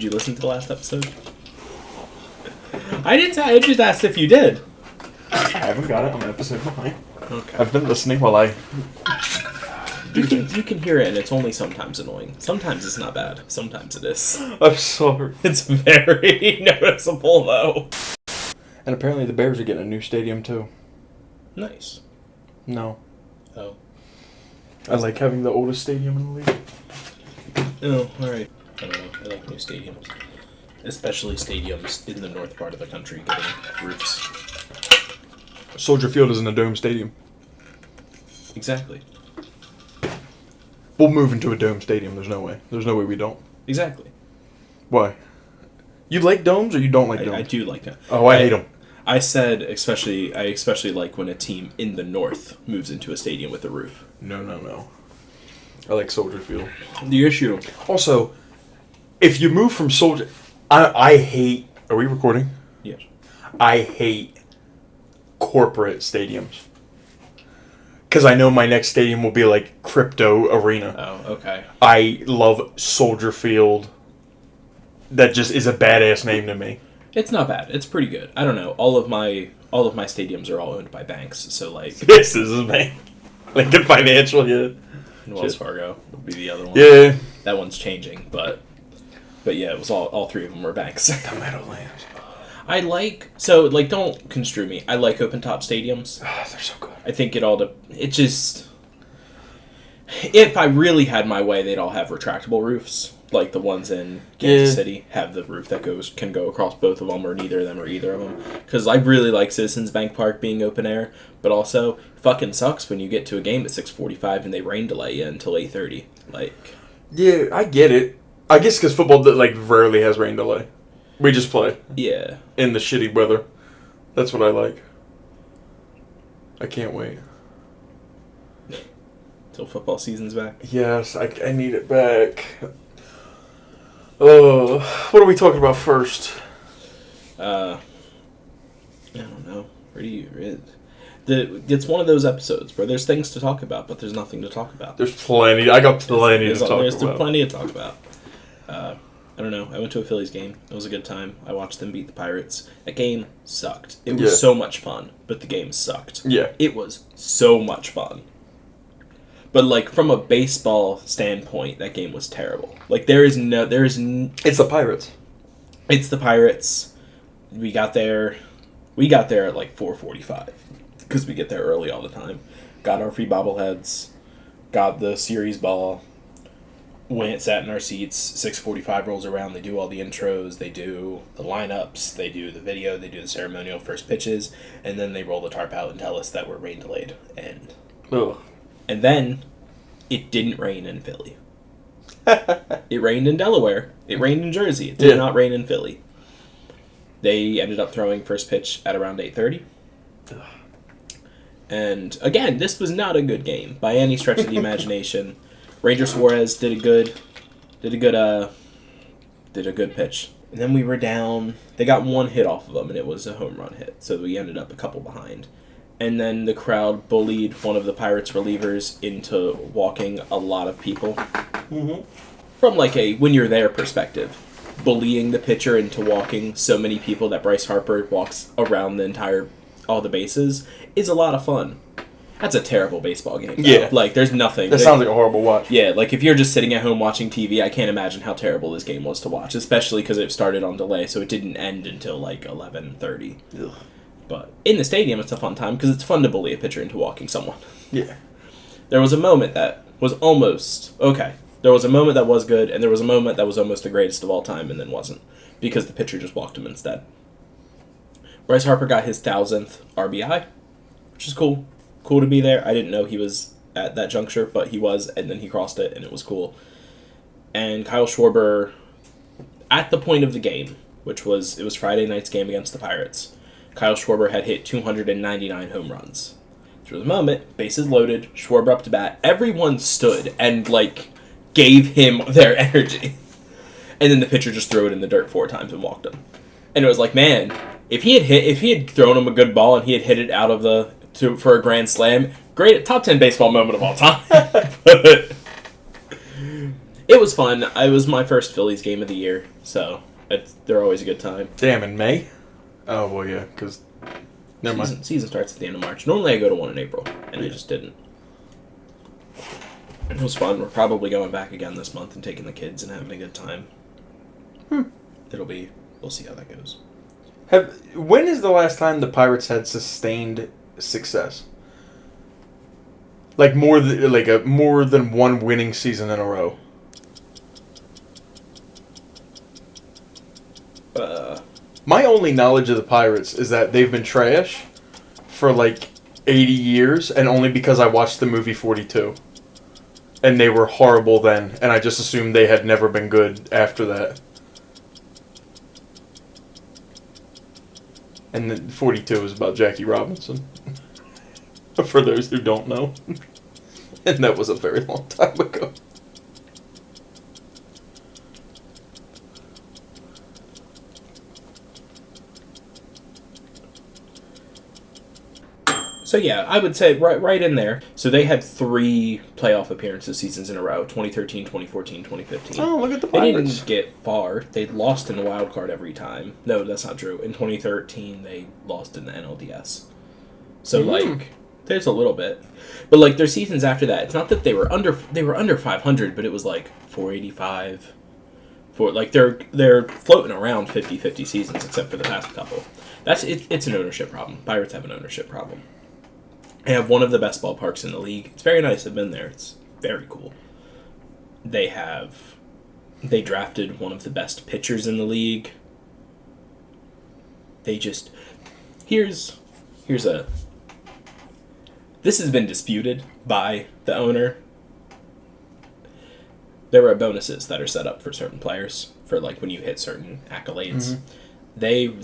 Did you listen to the last episode? I didn't. I just asked if you did. I haven't got it. I'm an episode behind. Okay. I've been listening while I... You can hear it, and it's only sometimes annoying. Sometimes it's not bad. Sometimes it is. I'm sorry. It's very noticeable, though. And apparently the Bears are getting a new stadium, too. Nice. No. Oh. I like having the oldest stadium in the league. Oh, alright. I don't know. I like new stadiums. Especially stadiums in the north part of the country getting roofs. Soldier Field isn't a dome stadium. Exactly. We'll move into a dome stadium. There's no way. There's no way we don't. Exactly. Why? You like domes or you don't like domes? I do like them. Oh, I hate them. I said I especially like when a team in the north moves into a stadium with a roof. No. I like Soldier Field. The issue. Also, if you move from Soldier... I hate... Are we recording? Yes. I hate corporate stadiums. Because I know my next stadium will be like Crypto Arena. Oh, okay. I love Soldier Field. That just is a badass name to me. It's not bad. It's pretty good. I don't know. All of my stadiums are all owned by banks, so like This is a bank. Like the financial, yeah. Wells Fargo would be the other one. Yeah. That one's changing, but yeah, it was all three of them were banks. The Meadowlands. I like don't construe me. I like open top stadiums. Oh, they're so good. I think it just if I really had my way, they'd all have retractable roofs. Like the ones in Kansas City have the roof that can go across both of them, or neither of them, or either of them. Because I really like Citizens Bank Park being open air, but also fucking sucks when you get to a game at 6:45 and they rain delay you until 8:30. Like, yeah, I get it. I guess because football like rarely has rain delay. We just play. Yeah. In the shitty weather. That's what I like. I can't wait. Till football season's back. Yes, I need it back. Oh, what are we talking about first? I don't know. It's one of those episodes, bro. There's things to talk about, but there's nothing to talk about. There's plenty. I got plenty to talk about. There's plenty to talk about. I don't know. I went to a Phillies game. It was a good time. I watched them beat the Pirates. That game sucked. It was so much fun, but the game sucked. Yeah. It was so much fun. But, like, from a baseball standpoint, that game was terrible. Like, It's the Pirates. It's the Pirates. We got there at, like, 4:45. Because we get there early all the time. Got our free bobbleheads. Got the series ball. Went, sat in our seats. 6:45 rolls around. They do all the intros. They do the lineups. They do the video. They do the ceremonial first pitches. And then they roll the tarp out and tell us that we're rain delayed. And then, it didn't rain in Philly. It rained in Delaware. It rained in Jersey. It did not rain in Philly. They ended up throwing first pitch at around 8:30. And, again, this was not a good game by any stretch of the imagination. Ranger Suarez did a good pitch. And then we were down. They got one hit off of them, and it was a home run hit. So we ended up a couple behind. And then the crowd bullied one of the Pirates relievers into walking a lot of people. Mm-hmm. From like a when you're there perspective. Bullying the pitcher into walking so many people that Bryce Harper walks around all the bases is a lot of fun. That's a terrible baseball game. Though. Yeah. Like, there's nothing. That sounds like a horrible watch. Yeah, like, if you're just sitting at home watching TV, I can't imagine how terrible this game was to watch. Especially because it started on delay, so it didn't end until, like, 11:30. Ugh. But in the stadium, it's a fun time because it's fun to bully a pitcher into walking someone. Yeah. There was a moment that was almost... Okay. There was a moment that was good, and there was a moment that was almost the greatest of all time, and then wasn't. Because the pitcher just walked him instead. Bryce Harper got his 1,000th RBI, which is cool. Cool to be there. I didn't know he was at that juncture, but he was, and then he crossed it, and it was cool. And Kyle Schwarber, at the point of the game, it was Friday night's game against the Pirates, Kyle Schwarber had hit 299 home runs. There was a moment, bases loaded, Schwarber up to bat, everyone stood and, like, gave him their energy. And then the pitcher just threw it in the dirt 4 times and walked him. And it was like, man, if he had thrown him a good ball and he had hit it out of for a grand slam, great, top 10 baseball moment of all time. But It was fun. It was my first Phillies game of the year, so they're always a good time. Damn, in May? Oh, well, yeah, because... Never mind. Season starts at the end of March. Normally I go to one in April, and I just didn't. It was fun. We're probably going back again this month and taking the kids and having a good time. We'll see how that goes. When is the last time the Pirates had sustained success? Like more than one winning season in a row. My only knowledge of the Pirates is that they've been trash for like 80 years, and only because I watched the movie 42. And they were horrible then, and I just assumed they had never been good after that. And then 42 is about Jackie Robinson. For those who don't know. And that was a very long time ago. So yeah, I would say right in there. So they had 3 playoff appearances seasons in a row, 2013, 2014, 2015. Oh, look at the They Pirates. didn't get far. They lost in the wild card every time. No, that's not true. In 2013, they lost in the NLDS. So there's a little bit. But like their seasons after that, it's not that they were under 500, but it was like 485. They're floating around 50-50 seasons except for the past couple. It's an ownership problem. Pirates have an ownership problem. They have one of the best ballparks in the league. It's very nice. I've been there. It's very cool. They drafted one of the best pitchers in the league. This has been disputed by the owner. There are bonuses that are set up for certain players for like when you hit certain accolades.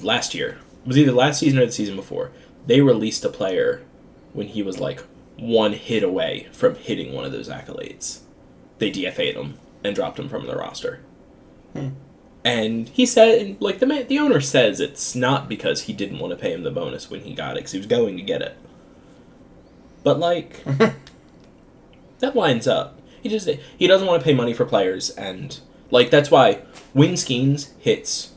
Last year, it was either last season or the season before, they released a player when he was like one hit away from hitting one of those accolades. They DFA'd him and dropped him from the roster. And he said, like the owner says, it's not because he didn't want to pay him the bonus when he got it, because he was going to get it. But like, that lines up. He doesn't want to pay money for players, and like that's why when Skeens hits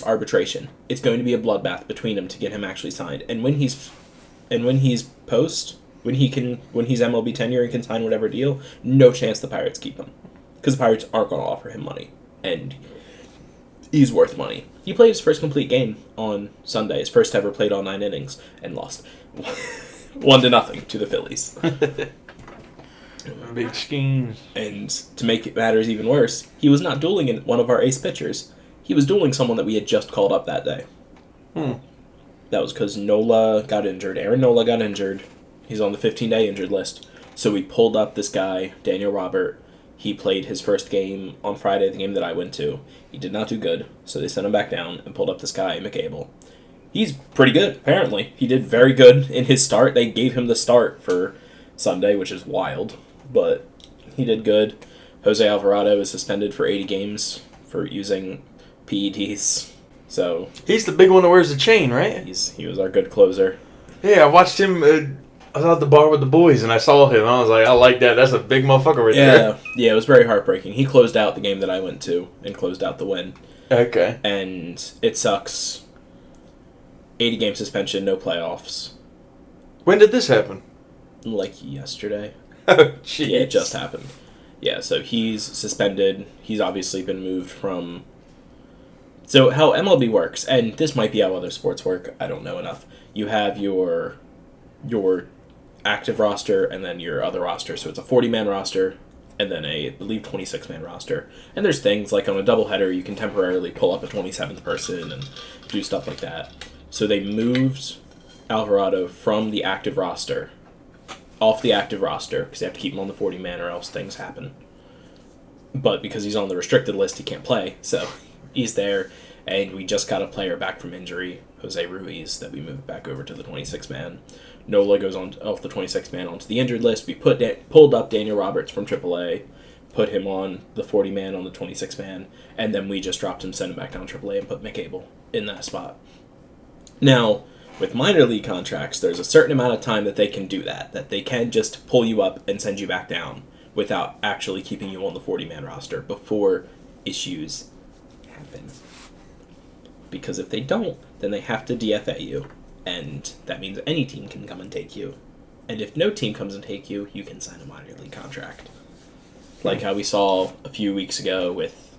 arbitration, it's going to be a bloodbath between them to get him actually signed. And when he's MLB tenure and can sign whatever deal, no chance the Pirates keep him, because the Pirates aren't going to offer him money, and he's worth money. He played his first complete game on Sunday, his first ever, played all 9 innings, and lost 1-0 to the Phillies. Big schemes. And to make it matters even worse, he was not dueling one of our ace pitchers. He was dueling someone that we had just called up that day. That was because Nola got injured. Aaron Nola got injured. He's on the 15-day injured list. So we pulled up this guy, Daniel Robert. He played his first game on Friday, the game that I went to. He did not do good, so they sent him back down and pulled up this guy, McCable. He's pretty good, apparently. He did very good in his start. They gave him the start for Sunday, which is wild, but he did good. Jose Alvarado is suspended for 80 games for using PEDs. So he's the big one that wears the chain, right? He was our good closer. Yeah, I watched him. I was at the bar with the boys, and I saw him. I was like, I like that. That's a big motherfucker right there. Yeah, it was very heartbreaking. He closed out the game that I went to and closed out the win. Okay. And it sucks. 80-game suspension, no playoffs. When did this happen? Like yesterday. Oh, jeez. Yeah, it just happened. Yeah, so he's suspended. He's obviously been moved from... So how MLB works, and this might be how other sports work, I don't know enough. You have your active roster and then your other roster. So it's a 40-man roster and then I believe, 26-man roster. And there's things like on a doubleheader, you can temporarily pull up a 27th person and do stuff like that. So they moved Alvarado from the active roster, off the active roster, because they have to keep him on the 40-man or else things happen. But because he's on the restricted list, he can't play. So he's there, and we just got a player back from injury, Jose Ruiz, that we moved back over to the 26-man. Nola goes on off the 26-man onto the injured list. We pulled up Daniel Roberts from AAA, put him on the 40-man on the 26-man, and then we just dropped him, sent him back down to AAA, and put McCable in that spot. Now, with minor league contracts, there's a certain amount of time that they can do that they can just pull you up and send you back down without actually keeping you on the 40-man roster before issues happen. Because if they don't, then they have to DFA you, and that means any team can come and take you. And if no team comes and take you, you can sign a minor league contract. Like how we saw a few weeks ago with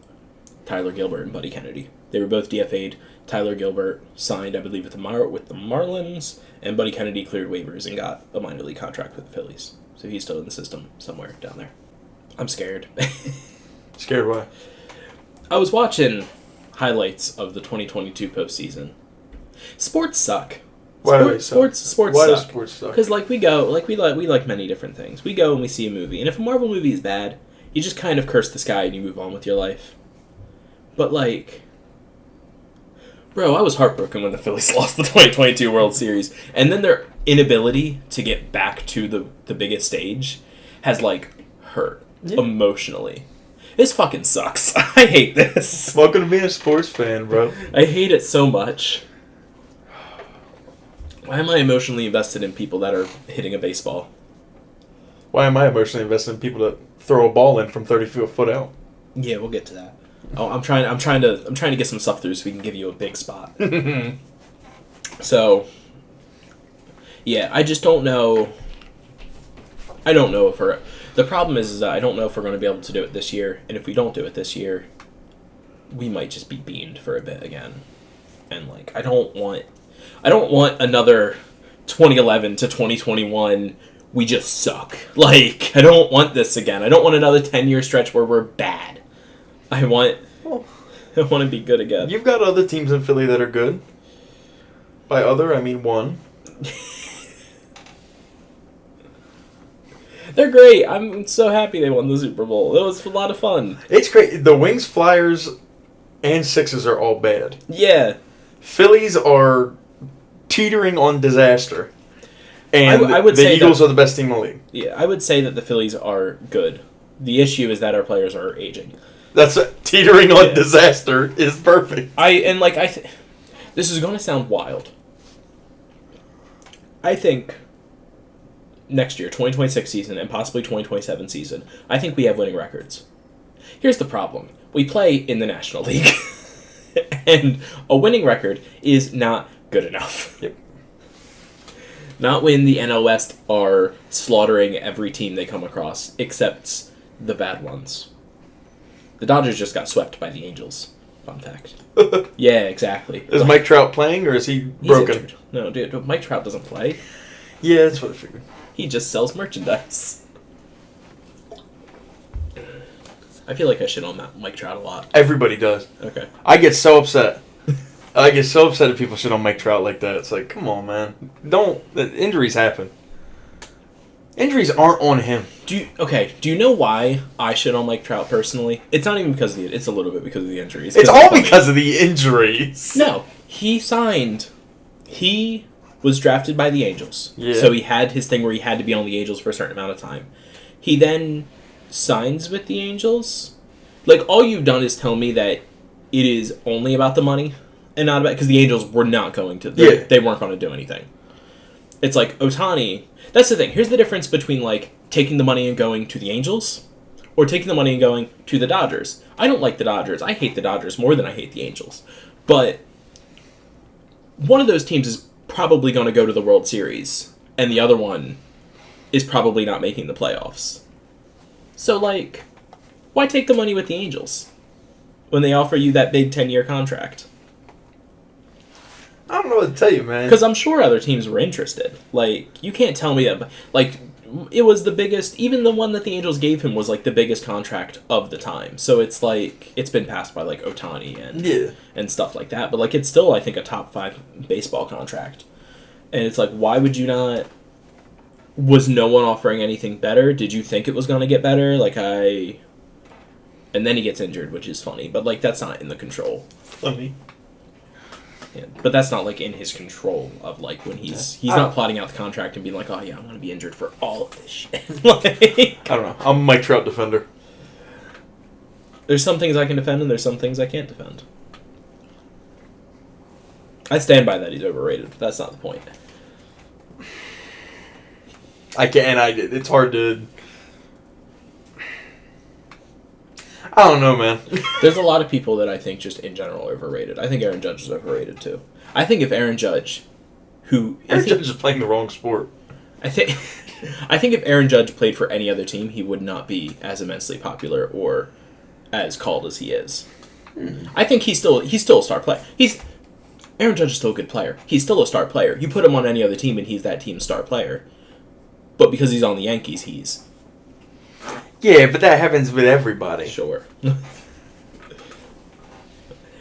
Tyler Gilbert and Buddy Kennedy. They were both DFA'd. Tyler Gilbert signed, I believe, with the Marlins, and Buddy Kennedy cleared waivers and got a minor league contract with the Phillies. So he's still in the system somewhere down there. I'm scared. Scared why? I was watching highlights of the 2022 postseason. Sports suck. Why do they suck? Sports Why suck. does sports suck? Because we like many different things. We go and we see a movie, and if a Marvel movie is bad, you just kind of curse the sky and you move on with your life. But like, bro, I was heartbroken when the Phillies lost the 2022 World Series, and then their inability to get back to the biggest stage has like hurt emotionally. This fucking sucks. I hate this. Welcome to being a sports fan, bro. I hate it so much. Why am I emotionally invested in people that are hitting a baseball? Why am I emotionally invested in people that throw a ball in from 30 foot out? Yeah, we'll get to that. Oh, I'm trying to get some stuff through so we can give you a big spot. So, yeah, I just don't know. I don't know if the problem is that I don't know if we're going to be able to do it this year, and if we don't do it this year, we might just be beamed for a bit again. And like, I don't want another 2011 to 2021. We just suck. Like, I don't want this again. I don't want another 10-year stretch where we're bad. I want to be good again. You've got other teams in Philly that are good. By other, I mean one. They're great. I'm so happy they won the Super Bowl. It was a lot of fun. It's great. The Wings, Flyers, and Sixers are all bad. Yeah. Phillies are teetering on disaster. And I would the say Eagles are the best team in the league. Yeah, I would say that the Phillies are good. The issue is that our players are aging. That's teetering on disaster is perfect. This is going to sound wild. I think next year, 2026 season, and possibly 2027 season, I think we have winning records. Here's the problem. We play in the National League. And a winning record is not good enough. Yep. Not when the NL West are slaughtering every team they come across, except the bad ones. The Dodgers just got swept by the Angels. Fun fact. Yeah, exactly. Is Mike Trout playing, or is he broken? Injured. No, dude, Mike Trout doesn't play. Yeah, that's what I figured. He just sells merchandise. I feel like I shit on Mike Trout a lot. Everybody does. Okay. I get so upset. I get so upset if people shit on Mike Trout like that. It's like, come on, man. Injuries happen. Injuries aren't on him. Do you know why I shit on Mike Trout personally? It's not even because it's a little bit because of the injuries. It's all because of the injuries. No, he was drafted by the Angels. Yeah. So he had his thing where he had to be on the Angels for a certain amount of time. He then signs with the Angels. Like, all you've done is tell me that it is only about the money and not about... Because the Angels were not going to... They weren't going to do anything. It's like, Ohtani... That's the thing. Here's the difference between, like, taking the money and going to the Angels or taking the money and going to the Dodgers. I don't like the Dodgers. I hate the Dodgers more than I hate the Angels. But one of those teams is probably going to go to the World Series, and the other one is probably not making the playoffs. So, like, why take the money with the Angels when they offer you that big 10-year contract? I don't know what to tell you, man. Because I'm sure other teams were interested. Like, you can't tell me that... Like, it was the biggest... Even the one that the Angels gave him was, like, the biggest contract of the time. So it's, like... It's been passed by, like, Ohtani and stuff like that. But, like, it's still, I think, a top 5 baseball contract. And it's like, why would you not... Was no one offering anything better? Did you think it was going to get better? And then he gets injured, which is funny. But, like, that's not in the control. Funny. Yeah, but that's not, like, in his control of, like, when he's not plotting out the contract and being like, oh, yeah, I'm going to be injured for all of this shit. Like, I don't know. I'm a Mike Trout defender. There's some things I can defend and there's some things I can't defend. I stand by that he's overrated, but that's not the point. It's hard to... I don't know, man. There's a lot of people that I think just in general are overrated. I think Aaron Judge is overrated too. I think if Aaron Judge, Aaron Judge is playing the wrong sport. I think if Aaron Judge played for any other team, he would not be as immensely popular or as called as he is. I think he's still a star player. Aaron Judge is still a good player. He's still a star player. You put him on any other team and he's that team's star player. But because he's on the Yankees, he's... Yeah, but that happens with everybody. Sure.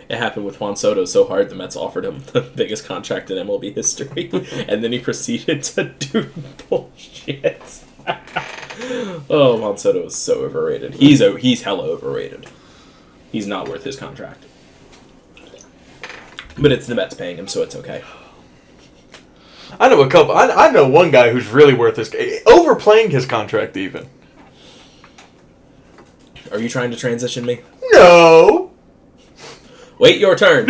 It happened with Juan Soto so hard the Mets offered him the biggest contract in MLB history. And then he proceeded to do bullshit. Oh, Juan Soto is so overrated. He's hella overrated. He's not worth his contract. But it's the Mets paying him, so it's okay. I know a couple. I know one guy who's really worth his... Overplaying his contract, even. Are you trying to transition me? No! Wait your turn!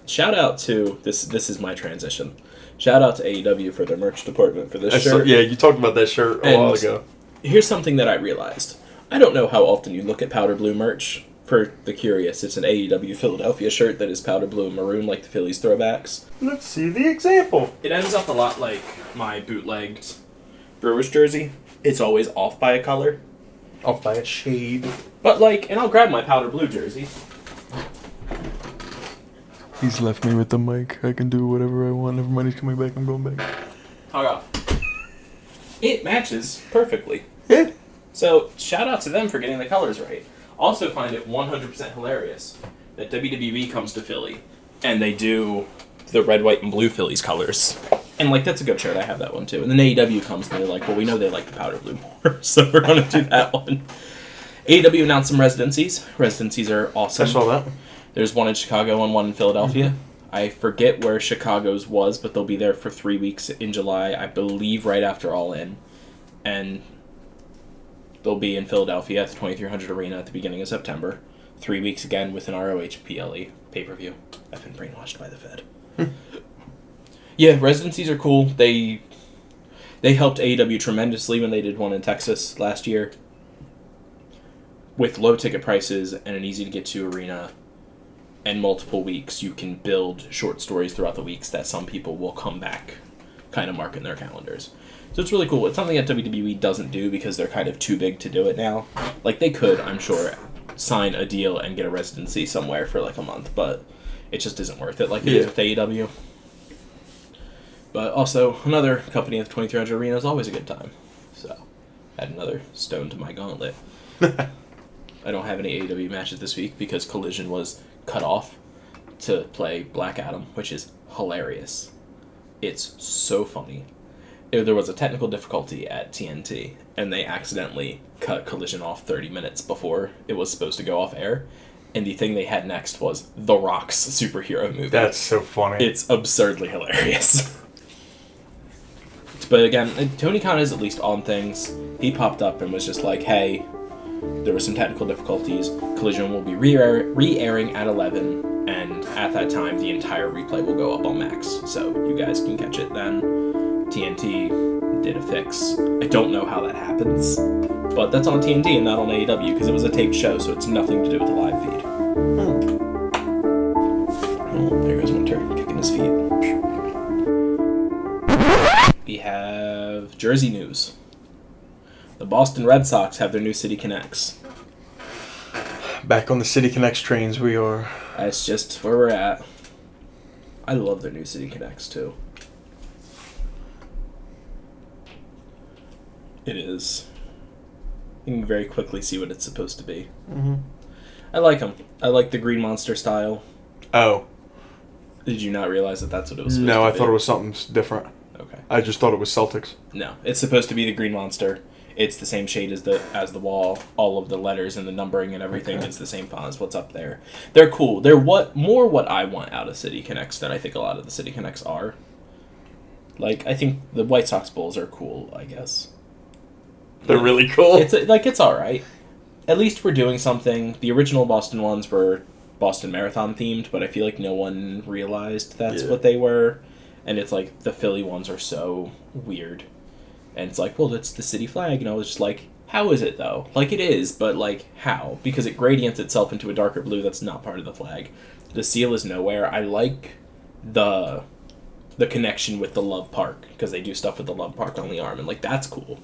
Shout out to... This is my transition. Shout out to AEW for their merch department for this shirt. Yeah, you talked about that shirt a while ago. Here's something that I realized. I don't know how often you look at powder blue merch. For the curious, it's an AEW Philadelphia shirt that is powder blue and maroon like the Phillies throwbacks. Let's see the example. It ends up a lot like my bootlegged Brewers jersey. It's always off by a color. Off by a shade. But and I'll grab my powder blue jersey. He's left me with the mic. I can do whatever I want. Everybody's coming back. I'm going back. Hold on. It matches perfectly. Yeah. So, shout out to them for getting the colors right. Also find it 100% hilarious that WWE comes to Philly and they do the red, white, and blue Phillies colors. And, that's a good shirt. I have that one, too. And then AEW comes and they're like, well, we know they like the powder blue more, so we're going to do that one. AEW announced some residencies. Residencies are awesome. I saw that. There's one in Chicago and one in Philadelphia. Mm-hmm. I forget where Chicago's was, but they'll be there for 3 weeks in July, I believe right after All In. And they'll be in Philadelphia at the 2300 Arena at the beginning of September. 3 weeks again with an ROH PLE pay-per-view. I've been brainwashed by the Fed. Yeah, residencies are cool. They helped AEW tremendously when they did one in Texas last year. With low ticket prices and an easy-to-get-to arena and multiple weeks, you can build short stories throughout the weeks that some people will come back, kind of mark in their calendars. So it's really cool. It's something that WWE doesn't do because they're kind of too big to do it now. They could, I'm sure, sign a deal and get a residency somewhere for a month, but it just isn't worth it it is with AEW. But also, another company at the 2300 Arena is always a good time. So, add another stone to my gauntlet. I don't have any AEW matches this week because Collision was cut off to play Black Adam, which is hilarious. It's so funny. There was a technical difficulty at TNT, and they accidentally cut Collision off 30 minutes before it was supposed to go off air, and the thing they had next was The Rock's superhero movie. That's so funny. It's absurdly hilarious. But again, Tony Khan is at least on things. He popped up and was just like, hey, there were some technical difficulties. Collision will be re-airing at 11, and at that time, the entire replay will go up on Max, so you guys can catch it then. TNT did a fix. I don't know how that happens, but that's on TNT and not on AEW because it was a taped show, so it's nothing to do with the live feed. Oh, there goes Winter, kicking his feet. We have Jersey news. The Boston Red Sox have their new City Connects. Back on the City Connects trains we are. That's just where we're at. I love their new City Connects, too. It is. You can very quickly see what it's supposed to be. Mm-hmm. I like them. I like the Green Monster style. Oh. Did you not realize that that's what it was supposed to be? No, I thought it was something different. Okay. I just thought it was Celtics. No, it's supposed to be the Green Monster. It's the same shade as the wall. All of the letters and the numbering and everything is the same font as what's up there. They're cool. They're what I want out of City Connects than I think a lot of the City Connects are. I think the White Sox Bulls are cool, I guess. They're really cool. It's all right. At least we're doing something. The original Boston ones were Boston Marathon themed, but I feel like no one realized that's what they were. And it's the Philly ones are so weird. And it's well, it's the city flag. And I was just How is it, though? Like, it is, but, like, how? Because it gradients itself into a darker blue that's not part of the flag. The seal is nowhere. I like the connection with the Love Park, because they do stuff with the Love Park on the arm, and, like, that's cool.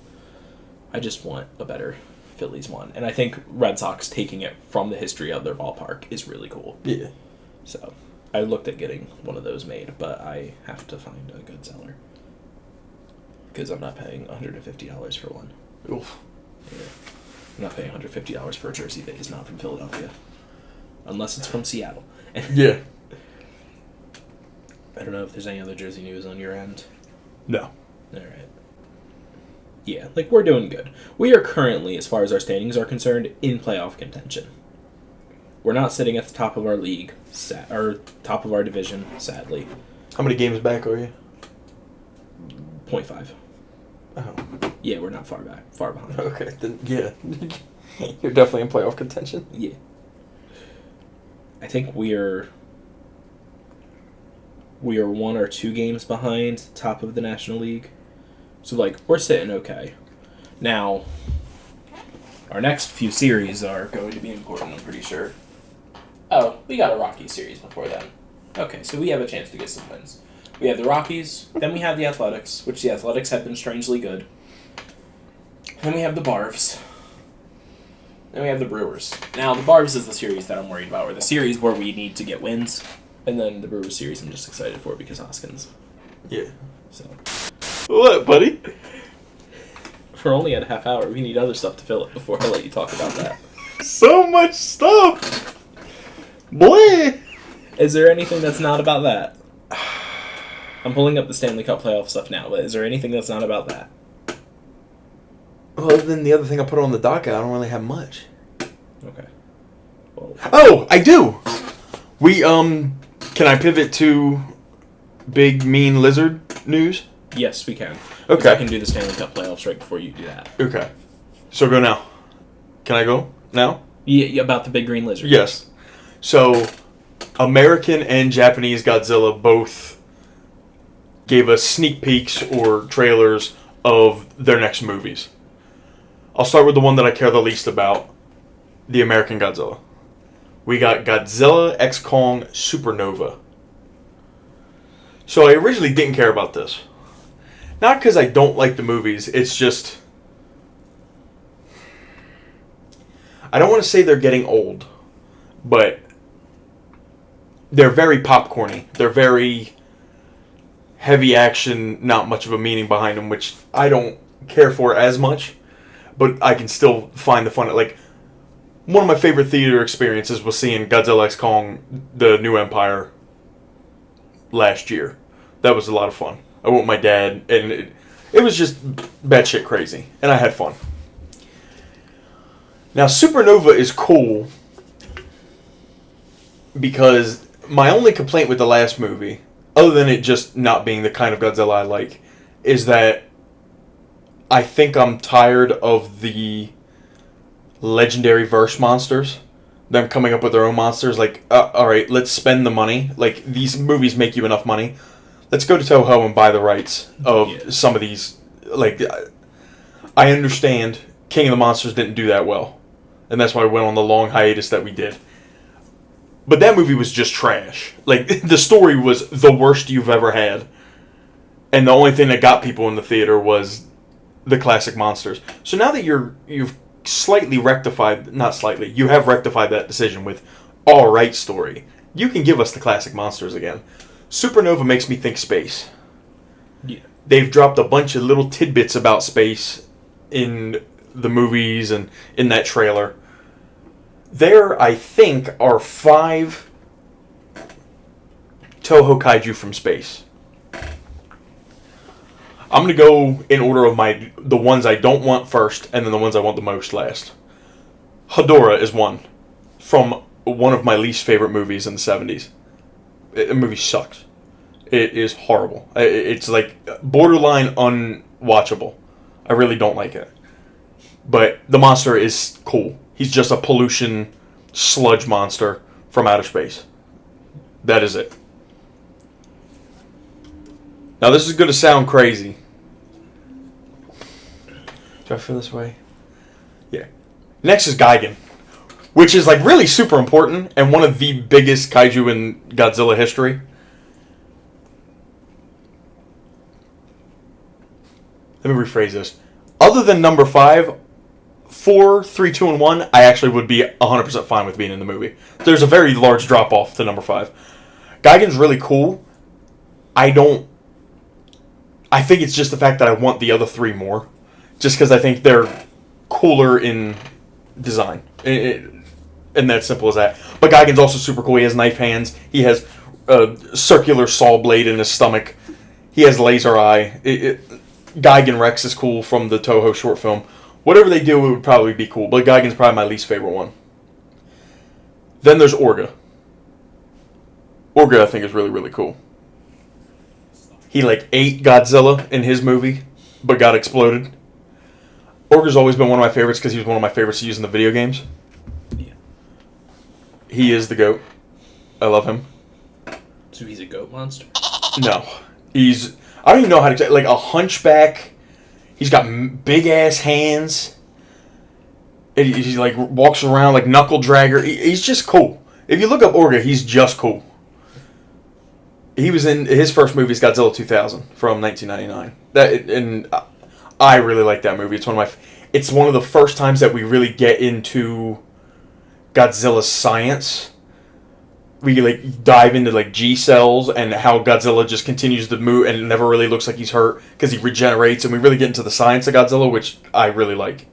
I just want a better Phillies one. And I think Red Sox taking it from the history of their ballpark is really cool. Yeah. So, I looked at getting one of those made, but I have to find a good seller. Because I'm not paying $150 for one. Oof. Yeah. I'm not paying $150 for a jersey that is not from Philadelphia. Unless it's from Seattle. Yeah. I don't know if there's any other jersey news on your end. No. Alright. Yeah, like, we're doing good. We are currently, as far as our standings are concerned, in playoff contention. We're not sitting at the top of our league, or top of our division, sadly. How many games back are you? 0.5. Oh. Yeah, we're not far behind. Okay, then yeah. You're definitely in playoff contention. Yeah. I think we are 1 or 2 games behind top of the National League. So, like, we're sitting okay. Now, our next few series are going to be important, I'm pretty sure. Oh, we got a Rockies series before then. Okay, so we have a chance to get some wins. We have the Rockies, then we have the Athletics, which the Athletics have been strangely good. Then we have the Barvs. Then we have the Brewers. Now, the Barvs is the series that I'm worried about, or the series where we need to get wins. And then the Brewers series I'm just excited for because Hoskins. Yeah. So. What, buddy? We're only at a half hour. We need other stuff to fill it before I let you talk about that. So much stuff! Boy! Is there anything that's not about that? I'm pulling up the Stanley Cup playoff stuff now, but is there anything that's not about that? Well, other than the other thing I put on the docket, I don't really have much. Okay. Well, oh, I do! We, can I pivot to big, mean lizard news? yes, we can. Okay. I can do the Stanley Cup playoffs right before you do that. Okay. So go now. Can I go now? Yeah, about the big green lizard. Yes. So, American and Japanese Godzilla both gave us sneak peeks or trailers of their next movies. I'll start with the one that I care the least about, the American Godzilla. We got Godzilla X Kong Supernova. So I originally didn't care about this. Not because I don't like the movies, it's just... I don't want to say they're getting old, but they're very popcorny. They're very heavy action, not much of a meaning behind them, which I don't care for as much, but I can still find the fun. Like, one of my favorite theater experiences was seeing Godzilla X Kong, The New Empire, last year. That was a lot of fun. I went with my dad, and it was just batshit crazy, and I had fun. Now, Supernova is cool because my only complaint with the last movie, other than it just not being the kind of Godzilla I like, is that I think I'm tired of the legendary verse monsters. Them coming up with their own monsters. Like, alright, let's spend the money. Like, these movies make you enough money. Let's go to Toho and buy the rights of some of these. Like, I understand King of the Monsters didn't do that well. And that's why we went on the long hiatus that we did. But that movie was just trash. Like, the story was the worst you've ever had. And the only thing that got people in the theater was the classic monsters. So now that you've slightly rectified, not slightly, you have rectified that decision with alright story, you can give us the classic monsters again. Supernova makes me think space. Yeah. They've dropped a bunch of little tidbits about space in the movies and in that trailer. There, I think, are 5 Toho Kaiju from space. I'm going to go in order of the ones I don't want first, and then the ones I want the most last. Hedorah is one, from one of my least favorite movies in the 70s. The movie sucks. It is horrible. It's like borderline unwatchable. I really don't like it. But the monster is cool. He's just a pollution sludge monster from outer space. That is it. Now this is going to sound crazy. Do I feel this way? Next is Gigan, which is like really super important and one of the biggest kaiju in Godzilla history. Let me rephrase this. Other than number 5, 4, 3, 2, and 1, I actually would be 100% fine with being in the movie. There's a very large drop off to number 5. Gigan's really cool. I think it's just the fact that I want the other 3 more. Just because I think they're cooler in design. And that's simple as that. But Gigan's also super cool. He has knife hands. He has a circular saw blade in his stomach. He has laser eye. Gigan Rex is cool from the Toho short film. Whatever they do, it would probably be cool. But Gigan's probably my least favorite one. Then there's Orga. Orga, I think, is really, really cool. He, ate Godzilla in his movie, but got exploded. Orga's always been one of my favorites because he was one of my favorites to use in the video games. Yeah. He is the GOAT. I love him. So he's a goat monster? No. I don't even know how to... a hunchback. He's got big-ass hands. He walks around like knuckle dragger. He's just cool. If you look up Orga, he's just cool. He was in... His first movie is Godzilla 2000 from 1999. I really like that movie. It's one of the first times that we really get into Godzilla's science. We dive into G cells and how Godzilla just continues to move and it never really looks like he's hurt because he regenerates, and we really get into the science of Godzilla, which I really like.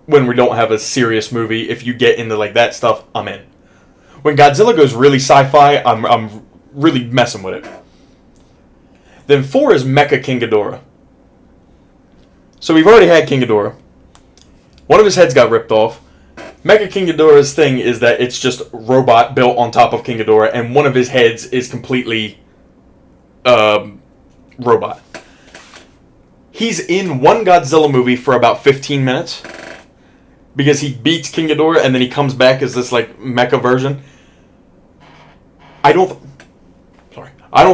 When we don't have a serious movie, if you get into that stuff, I'm in. When Godzilla goes really sci-fi, I'm really messing with it. Then 4 is Mecha King Ghidorah. So we've already had King Ghidorah. One of his heads got ripped off. Mecha King Ghidorah's thing is that it's just robot built on top of King Ghidorah, and one of his heads is completely robot. He's in one Godzilla movie for about 15 minutes because he beats King Ghidorah and then he comes back as this mecha version. I don't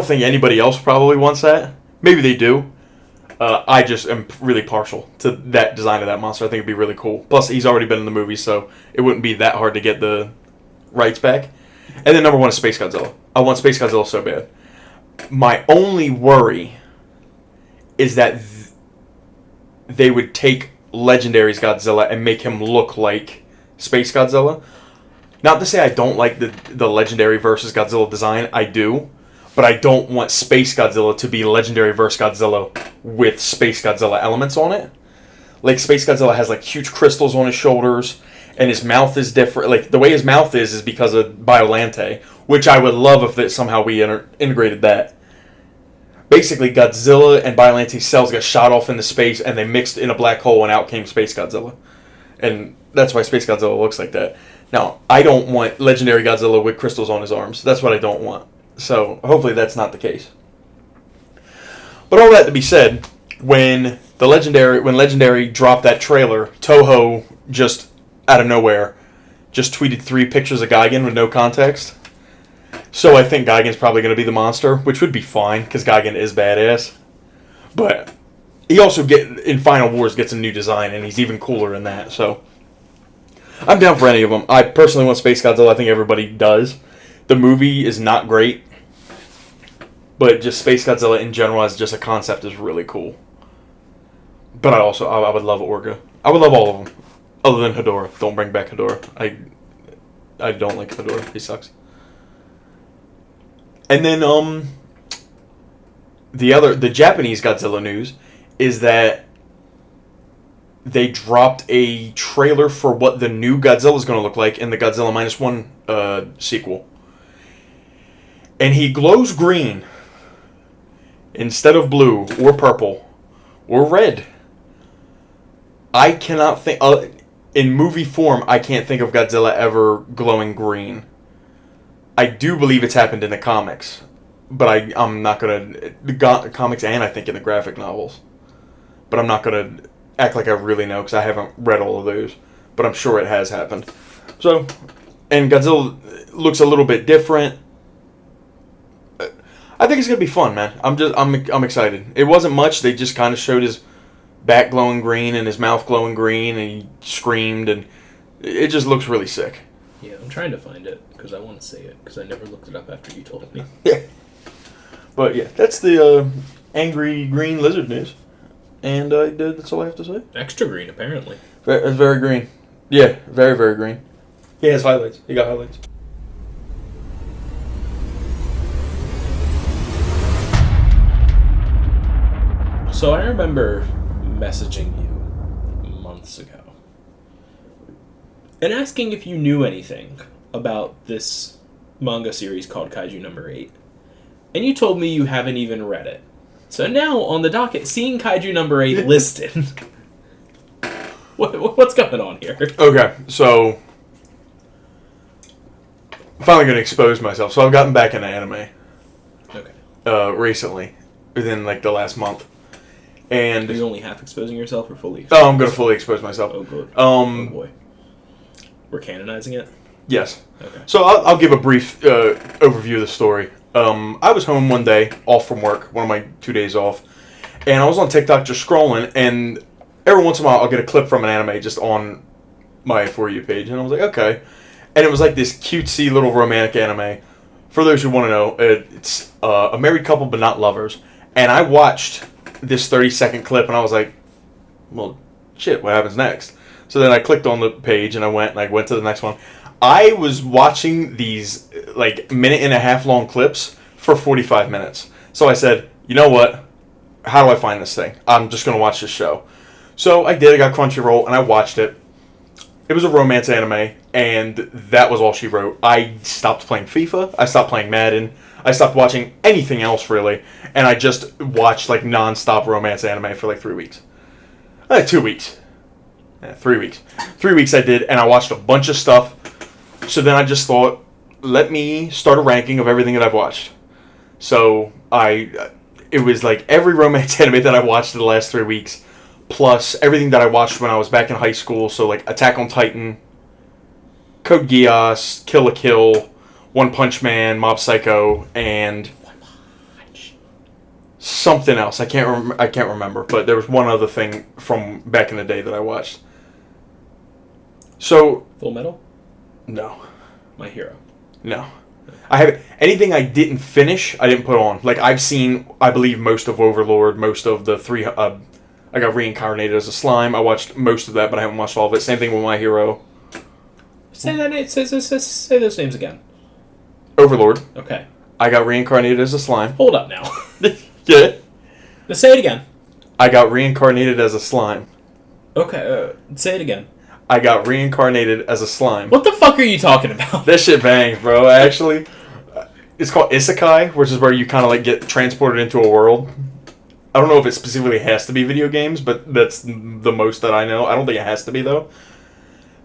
think anybody else probably wants that. Maybe they do. I just am really partial to that design of that monster. I think it'd be really cool. Plus, he's already been in the movie, so it wouldn't be that hard to get the rights back. And then number 1 is Space Godzilla. I want Space Godzilla so bad. My only worry is that they would take Legendary's Godzilla and make him look like Space Godzilla. Not to say I don't like the Legendary versus Godzilla design. I do. But I don't want Space Godzilla to be Legendary vs. Godzilla with Space Godzilla elements on it. Space Godzilla has huge crystals on his shoulders, and his mouth is different. The way his mouth is because of Biolante, which I would love if somehow we integrated that. Basically, Godzilla and Biolante's cells got shot off into space, and they mixed in a black hole, and out came Space Godzilla. And that's why Space Godzilla looks like that. Now, I don't want Legendary Godzilla with crystals on his arms. That's what I don't want. So, hopefully that's not the case. But all that to be said, when Legendary dropped that trailer, Toho just, out of nowhere, just tweeted 3 pictures of Gigan with no context. So I think Gigan's probably going to be the monster, which would be fine, because Gigan is badass. But he also, in Final Wars, gets a new design, and he's even cooler in that, so... I'm down for any of them. I personally want Space Godzilla. I think everybody does. The movie is not great, but just Space Godzilla in general as just a concept is really cool. But I would love Orga. I would love all of them, other than Hedorah. Don't bring back Hedorah. I don't like Hedorah. He sucks. And then the Japanese Godzilla news is that they dropped a trailer for what the new Godzilla is going to look like in the Godzilla -1 sequel. And he glows green instead of blue or purple or red. I cannot think... in movie form, I can't think of Godzilla ever glowing green. I do believe it's happened in the comics. But I'm not going to... The comics and I think in the graphic novels. But I'm not going to act like I really know because I haven't read all of those. But I'm sure it has happened. So, and Godzilla looks a little bit different. I think it's gonna be fun, man. I'm excited. It wasn't much. They just kind of showed his back glowing green and his mouth glowing green, and he screamed, and It just looks really sick. Yeah, I'm trying to find it because I want to see it because I never looked it up after you told me. Yeah. But yeah, that's the angry green lizard news. And that's all I have to say. Extra green, apparently. It's very green. Yeah, very, very green. He has highlights. He got highlights. So I remember messaging you months ago and asking if you knew anything about this manga series called Kaiju No. 8. And you told me you haven't even read it. So now, on the docket, seeing Kaiju No. 8 listed. What's going on here? Okay, so I'm finally going to expose myself. So I've gotten back into anime. Okay. Recently, within like the last month. And are you only half exposing yourself or fully? Oh, I'm going to fully expose myself. Oh, good. Oh, boy. We're canonizing it? Yes. Okay. So I'll give a brief overview of the story. I was home one day, off from work, one of my 2 days off, and I was on TikTok just scrolling, and every once in a while I'll get a clip from an anime just on my For You page, and I was like, okay. And it was like this cutesy little romantic anime. For those who want to know, it's a married couple but not lovers. And I watched this 30-second clip, and I was like, well, shit, what happens next? So then I clicked on the page, and I went to the next one. I was watching these, like, minute-and-a-half long clips for 45 minutes. So I said, you know what? How do I find this thing? I'm just going to watch this show. So I did. I got Crunchyroll, and I watched it. It was a romance anime, and that was all she wrote. I stopped playing FIFA. I stopped playing Madden. I stopped watching anything else, really. And I just watched, like, non-stop romance anime for, like, 3 weeks. 2 weeks. 3 weeks. 3 weeks I did, and I watched a bunch of stuff. So then I just thought, let me start a ranking of everything that I've watched. So it was like every romance anime that I watched in the last 3 weeks, plus everything that I watched when I was back in high school. So like Attack on Titan, Code Geass, Kill la Kill, One Punch Man, Mob Psycho, and something else. I can't remember, but there was one other thing from back in the day that I watched. So Full Metal? No. My Hero? No. I haven't. Anything I didn't finish, I didn't put on. Like, I've seen, I believe, most of Overlord, most of the three. I got reincarnated as a slime. I watched most of that, but I haven't watched all of it. Same thing with My Hero. Say that name. Say those names again. Overlord. Okay. I got reincarnated as a slime. Hold up now. Yeah. Let's say it again. I got reincarnated as a slime. Okay. Say it again. I got reincarnated as a slime. What the fuck are you talking about? That shit bangs, bro. Actually, it's called Isekai, which is where you kind of like get transported into a world. I don't know if it specifically has to be video games, but that's the most that I know. I don't think it has to be, though.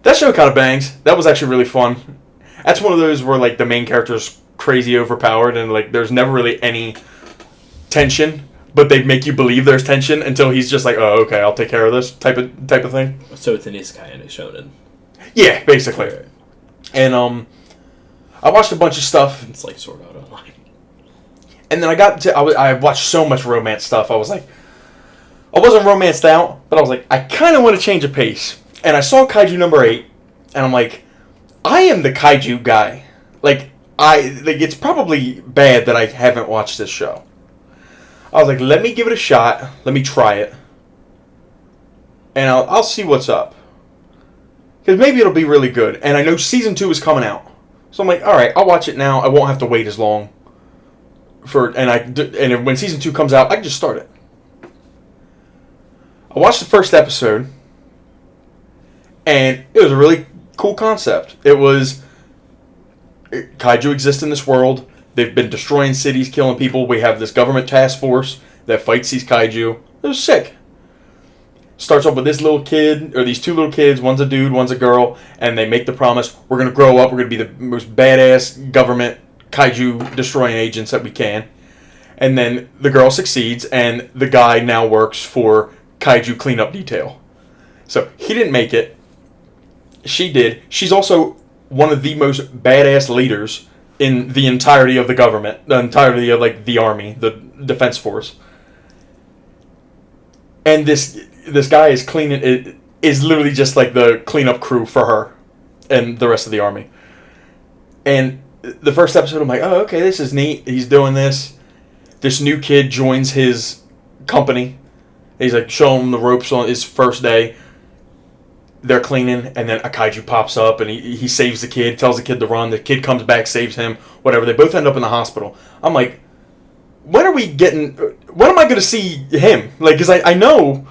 That show kind of bangs. That was actually really fun. That's one of those where like the main character's crazy overpowered and like there's never really any tension, but they make you believe there's tension until he's just like, oh, okay, I'll take care of this type of thing. So it's an isekai and a shonen. Yeah, basically. Right. And I watched a bunch of stuff. It's like Sword Art Online. And then I watched so much romance stuff. I was like, I wasn't romanced out, but I was like, I kind of want to change a pace. And I saw Kaiju No. 8, and I'm like, I am the kaiju guy. Like it's probably bad that I haven't watched this show. I was like, let me give it a shot. Let me try it. And I'll see what's up. Because maybe it'll be really good. And I know Season 2 is coming out. So I'm like, alright, I'll watch it now. I won't have to wait as long. And when Season 2 comes out, I can just start it. I watched the first episode. And it was a really cool concept. It was, kaiju exist in this world. They've been destroying cities, killing people. We have this government task force that fights these kaiju. It was sick. Starts off with this little kid, or these two little kids. One's a dude, one's a girl. And they make the promise, we're going to grow up. We're going to be the most badass government kaiju destroying agents that we can. And then the girl succeeds, and the guy now works for kaiju cleanup detail. So he didn't make it. She did. She's also one of the most badass leaders in the entirety of the government, the entirety of like the army, the defense force. And this guy is cleaning. It is literally just like the cleanup crew for her. and the rest of the army. And the first episode, I'm like, oh, okay, this is neat. He's doing this. This new kid joins his company. He's like showing him the ropes on his first day. They're cleaning, and then a kaiju pops up, and he saves the kid, tells the kid to run. The kid comes back, saves him, whatever. They both end up in the hospital. I'm like, when am I going to see him? Like, because I know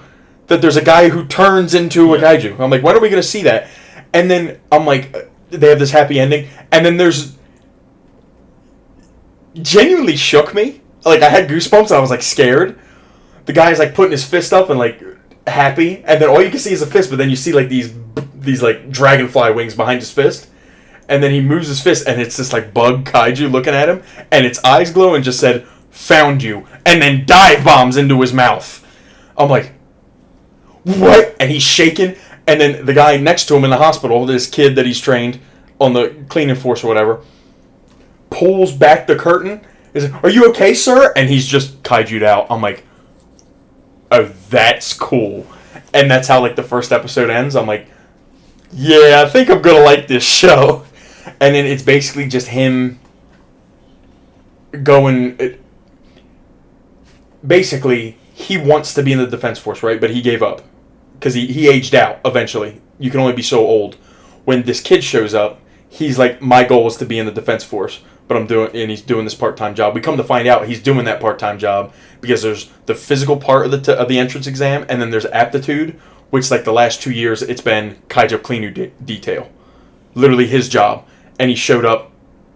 that there's a guy who turns into a kaiju. I'm like, when are we going to see that? And then I'm like, they have this happy ending, and then there's genuinely shook me. Like, I had goosebumps, and I was like scared. The guy's like putting his fist up and like happy, and then all you can see is a fist, but then you see like these like dragonfly wings behind his fist, and then he moves his fist, and it's this like bug kaiju looking at him, and its eyes glow and just said, "Found you," and then dive bombs into his mouth. I'm like, what? And he's shaking, and then the guy next to him in the hospital, this kid that he's trained on the cleaning force or whatever, pulls back the curtain. He's like, "Are you okay, sir?" And he's just kaiju'd out. I'm like, oh, that's cool. And that's how like the first episode ends. I'm like, yeah, I think I'm gonna like this show. And then it's basically just him going. Basically, he wants to be in the Defense Force, right? But he gave up because he aged out eventually. You can only be so old. When this kid shows up, he's like, my goal is to be in the Defense Force, but he's doing this part-time job. We come to find out he's doing that part-time job because there's the physical part of the entrance exam, and then there's aptitude, which like the last 2 years it's been Kaiju cleaner detail, literally his job. And he showed up.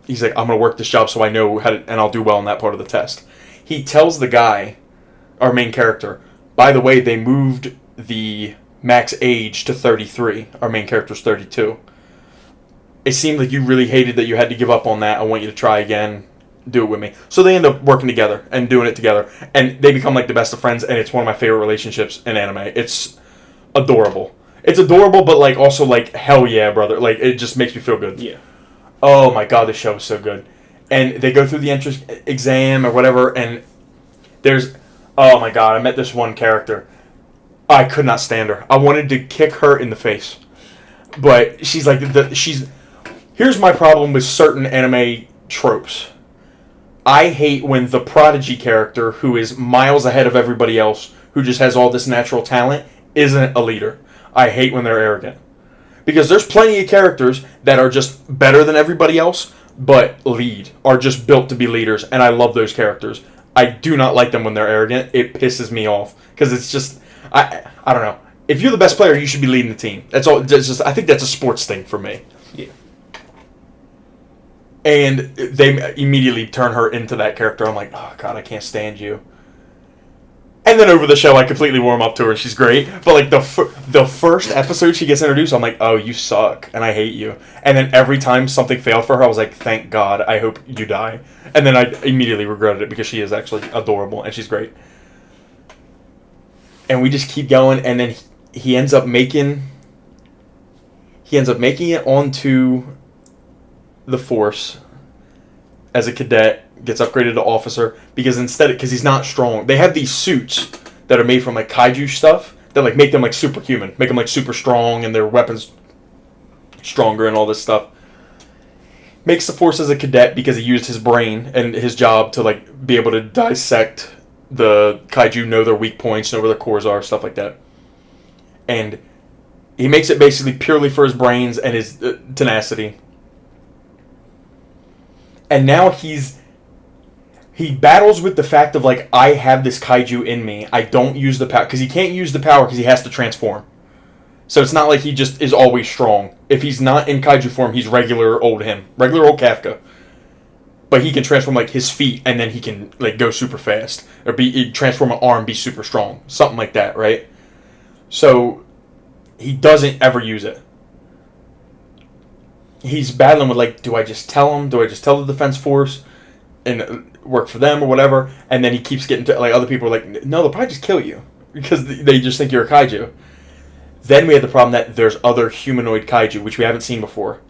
He's like, I'm gonna work this job so I know how to, and I'll do well in that part of the test. He tells the guy, our main character, by the way, they moved the max age to 33. Our main character's 32. It seemed like you really hated that you had to give up on that. I want you to try again. Do it with me. So they end up working together and doing it together. And they become like the best of friends, and it's one of my favorite relationships in anime. It's adorable. It's adorable, but like also like, hell yeah, brother. Like, it just makes me feel good. Yeah. Oh my god, this show is so good. And they go through the entrance exam or whatever, and there's... Oh my god, I met this one character. I could not stand her. I wanted to kick her in the face. But she's like... Here's my problem with certain anime tropes. I hate when the prodigy character, who is miles ahead of everybody else, who just has all this natural talent, isn't a leader. I hate when they're arrogant. Because there's plenty of characters that are just better than everybody else, but are just built to be leaders, and I love those characters. I do not like them when they're arrogant. It pisses me off. Because it's just... I don't know. If you're the best player, you should be leading the team. That's all. I think that's a sports thing for me. Yeah. And they immediately turn her into that character. I'm like, oh god, I can't stand you. And then over the show, I completely warm up to her. She's great. But like the first episode she gets introduced, I'm like, oh, you suck, and I hate you. And then every time something failed for her, I was like, thank God, I hope you die. And then I immediately regretted it because she is actually adorable and she's great. And we just keep going, and then he ends up making it onto the Force as a cadet, gets upgraded to officer, because he's not strong. They have these suits that are made from like kaiju stuff that like make them like superhuman, make them like super strong, and their weapons stronger and all this stuff. Makes the Force as a cadet because he used his brain and his job to like be able to dissect the kaiju, know their weak points, know where their cores are, stuff like that. And he makes it basically purely for his brains and his tenacity. And now he battles with the fact of like, I have this kaiju in me. I don't use the power, because he can't use the power because he has to transform. So it's not like he just is always strong. If he's not in kaiju form, he's regular old Kafka. But he can transform like his feet, and then he can like go super fast, or transform an arm, be super strong, something like that, right? So he doesn't ever use it. He's battling with like, do I just tell him? Do I just tell the Defense Force and work for them or whatever? And then he keeps getting to like, other people are like, no, they'll probably just kill you because they just think you're a kaiju. Then we had the problem that there's other humanoid kaiju, which we haven't seen before.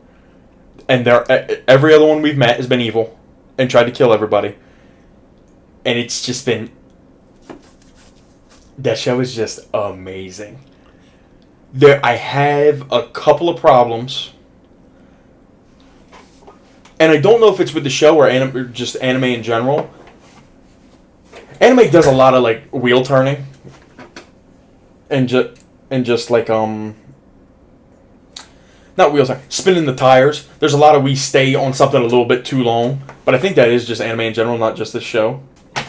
And every other one we've met has been evil and tried to kill everybody. And it's just been... That show is just amazing. I have a couple of problems and I don't know if it's with the show or just anime in general. Anime does a lot of like wheel turning, and just like not wheels, spinning the tires. There's a lot of we stay on something a little bit too long, but I think that is just anime in general, not just this show.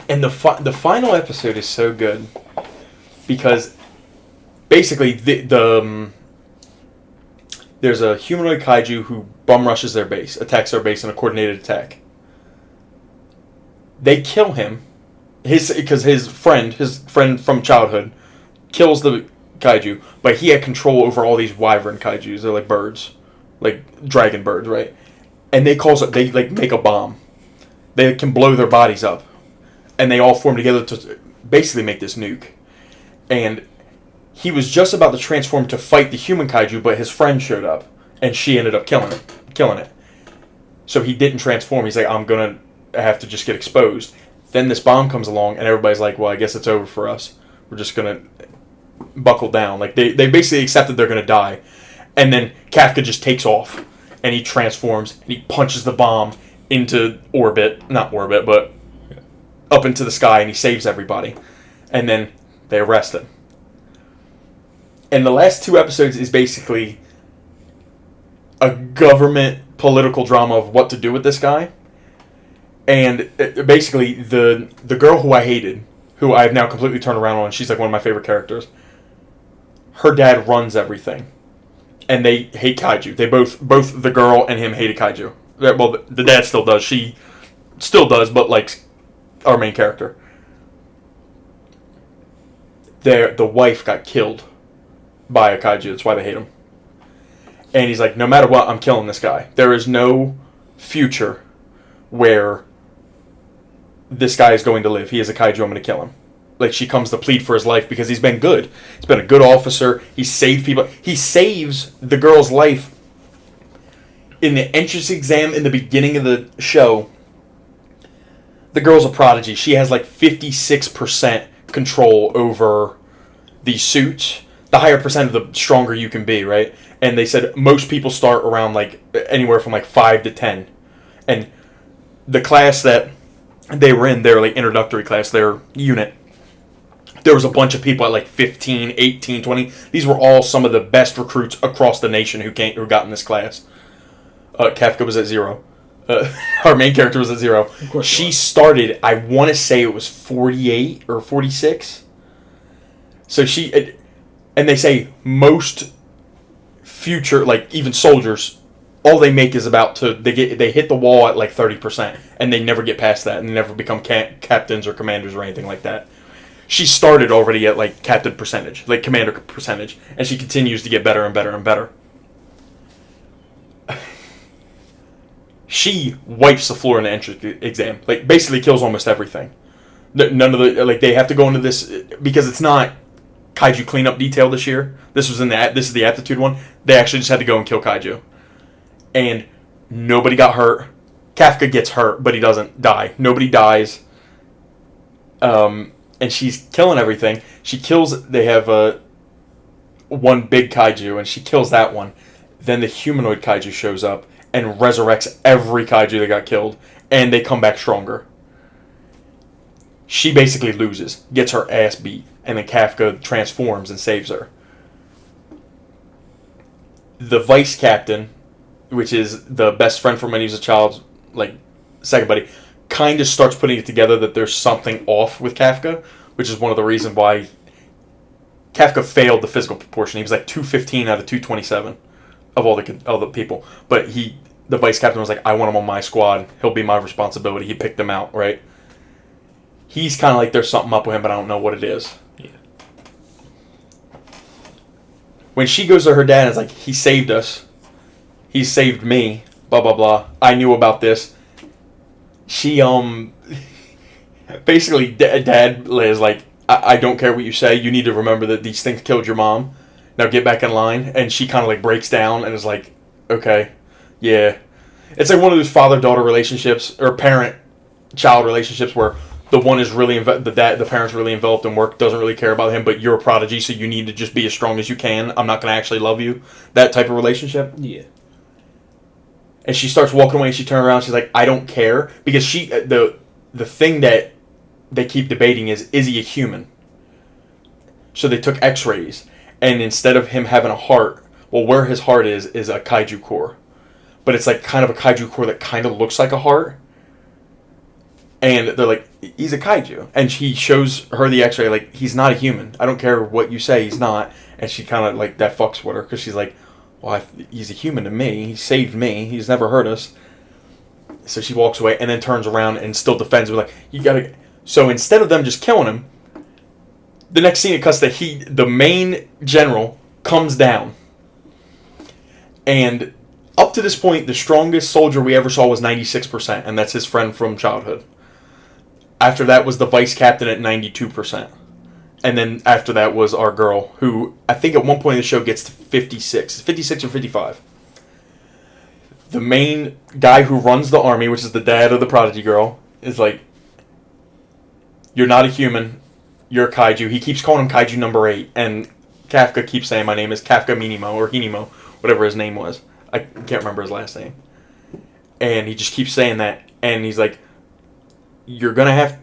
And the final episode is so good because basically there's a humanoid kaiju who bum rushes their base, attacks their base in a coordinated attack. They kill him, because his friend from childhood, kills the kaiju, but he had control over all these wyvern kaijus. They're like birds, like dragon birds, right? And they like make a bomb. They can blow their bodies up, and they all form together to basically make this nuke. And he was just about to transform to fight the human kaiju, but his friend showed up, and she ended up killing it. So he didn't transform. He's like, I'm gonna have to just get exposed. Then this bomb comes along, and everybody's like, well, I guess it's over for us. We're just gonna buckle down. Like they basically accepted they're gonna die. And then Kafka just takes off, and he transforms, and he punches the bomb into orbit. Not orbit, but up into the sky, and he saves everybody. And then they arrest him. And the last 2 episodes is basically a government political drama of what to do with this guy. And basically, the girl who I hated, who I've now completely turned around on, she's like one of my favorite characters. Her dad runs everything. And they hate kaiju. They both the girl and him hated kaiju. Well, the dad still does. She still does, but like our main character. The wife got killed by a kaiju. That's why they hate him. And he's like, no matter what, I'm killing this guy. There is no future where this guy is going to live. He is a kaiju. I'm going to kill him. Like, she comes to plead for his life because he's been good. He's been a good officer. He saved people. He saves the girl's life in the entrance exam in the beginning of the show. The girl's a prodigy. She has like 56% control over the suits. The higher percent, the stronger you can be, right? And they said most people start around like anywhere from like 5 to 10. And the class that they were in, their like introductory class, their unit, there was a bunch of people at like 15, 18, 20. These were all some of the best recruits across the nation who got in this class. Kafka was at 0. Our main character was at 0. She started, I want to say it was 48 or 46. So and they say most future, like even soldiers, all they make is they hit the wall at like 30%, and they never get past that, and they never become captains or commanders or anything like that. She started already at like captain percentage, like commander percentage, and she continues to get better and better and better. She wipes the floor in the entrance exam, like basically kills almost everything. None of the they have to go into this because it's not kaiju cleanup detail this year. This is the aptitude one. They actually just had to go and kill kaiju, and nobody got hurt. Kafka gets hurt, but he doesn't die. Nobody dies. And she's killing everything. She kills. They have one big kaiju, and she kills that one. Then the humanoid kaiju shows up and resurrects every kaiju that got killed, and they come back stronger. She basically loses, gets her ass beat, and then Kafka transforms and saves her. The vice captain, which is the best friend from when he was a child, like second buddy, kind of starts putting it together that there's something off with Kafka, which is one of the reasons why Kafka failed the physical proportion. He was like 215 out of 227 of all the people. But the vice captain was like, I want him on my squad. He'll be my responsibility. He picked him out, right? He's kind of like, there's something up with him, but I don't know what it is. Yeah. When she goes to her dad and is like, he saved us. He saved me. Blah, blah, blah. I knew about this. She, basically, dad is like, I don't care what you say. You need to remember that these things killed your mom. Now get back in line. And she kind of like breaks down and is like, okay, yeah. It's like one of those father-daughter relationships or parent-child relationships where the one is really the parent's really enveloped in work, doesn't really care about him, but you're a prodigy, so you need to just be as strong as you can. I'm not going to actually love you. That type of relationship. Yeah. And she starts walking away, and she turns around, and she's like, I don't care. Because the thing that they keep debating is he a human? So they took x-rays, and instead of him having a heart, well, where his heart is a kaiju core. But it's like kind of a kaiju core that kind of looks like a heart. And they're like, he's a kaiju. And he shows her the x-ray, like, he's not a human. I don't care what you say, he's not. And she kind of, like, that fucks with her, because she's like, well, he's a human to me. He saved me. He's never hurt us. So she walks away and then turns around and still defends him, like, you gotta... So instead of them just killing him, the next scene it cuts that the main general comes down. And up to this point, the strongest soldier we ever saw was 96%, and that's his friend from childhood. After that was the vice captain at 92%. And then after that was our girl, who I think at one point in the show gets to 56 or 55. The main guy who runs the army, which is the dad of the prodigy girl, is like, you're not a human, you're a kaiju. He keeps calling him Kaiju number 8, and Kafka keeps saying my name is Kafka Minimo, or Hinimo, whatever his name was. I can't remember his last name. And he just keeps saying that, and he's like, you're gonna have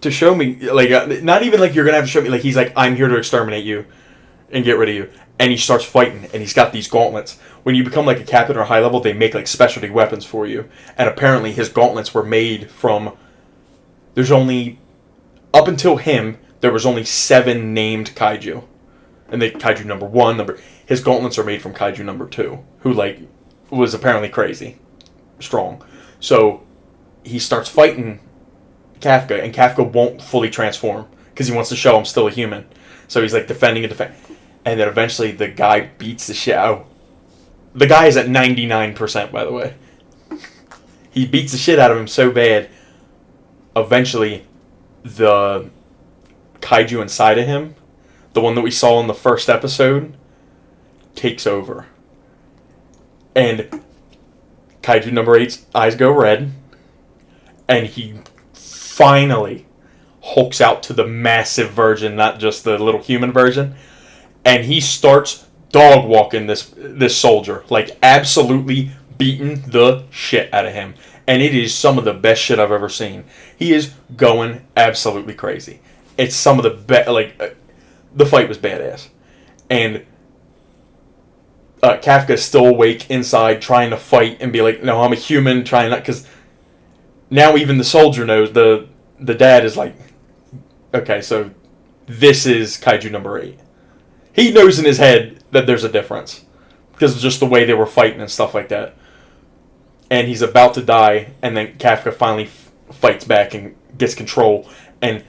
to show me, like, not even like you're gonna have to show me, like, he's like, I'm here to exterminate you and get rid of you. And he starts fighting, and he's got these gauntlets. When you become like a captain or high level, they make like specialty weapons for you. And apparently his gauntlets were made from, there's only, up until him, there was only 7 named kaiju. And they, kaiju number 1, his gauntlets are made from kaiju number 2, who like was apparently crazy strong. So he starts fighting Kafka, and Kafka won't fully transform because he wants to show I'm still a human. So he's like defending, and then eventually the guy beats the shit out. The guy is at 99%, by the way. He beats the shit out of him so bad. Eventually, the kaiju inside of him, the one that we saw in the first episode, takes over. And kaiju number 8's eyes go red, and he finally hulks out to the massive version, not just the little human version, and he starts dog walking this soldier, like absolutely beating the shit out of him. And it is some of the best shit I've ever seen. He is going absolutely crazy. It's some of the best, like, the fight was badass. And Kafka's still awake inside, trying to fight and be like, no, I'm a human, trying not, because now even the soldier knows, the dad is like, okay, so this is kaiju number 8. He knows in his head that there's a difference because of just the way they were fighting and stuff like that. And he's about to die, and then Kafka finally fights back and gets control. And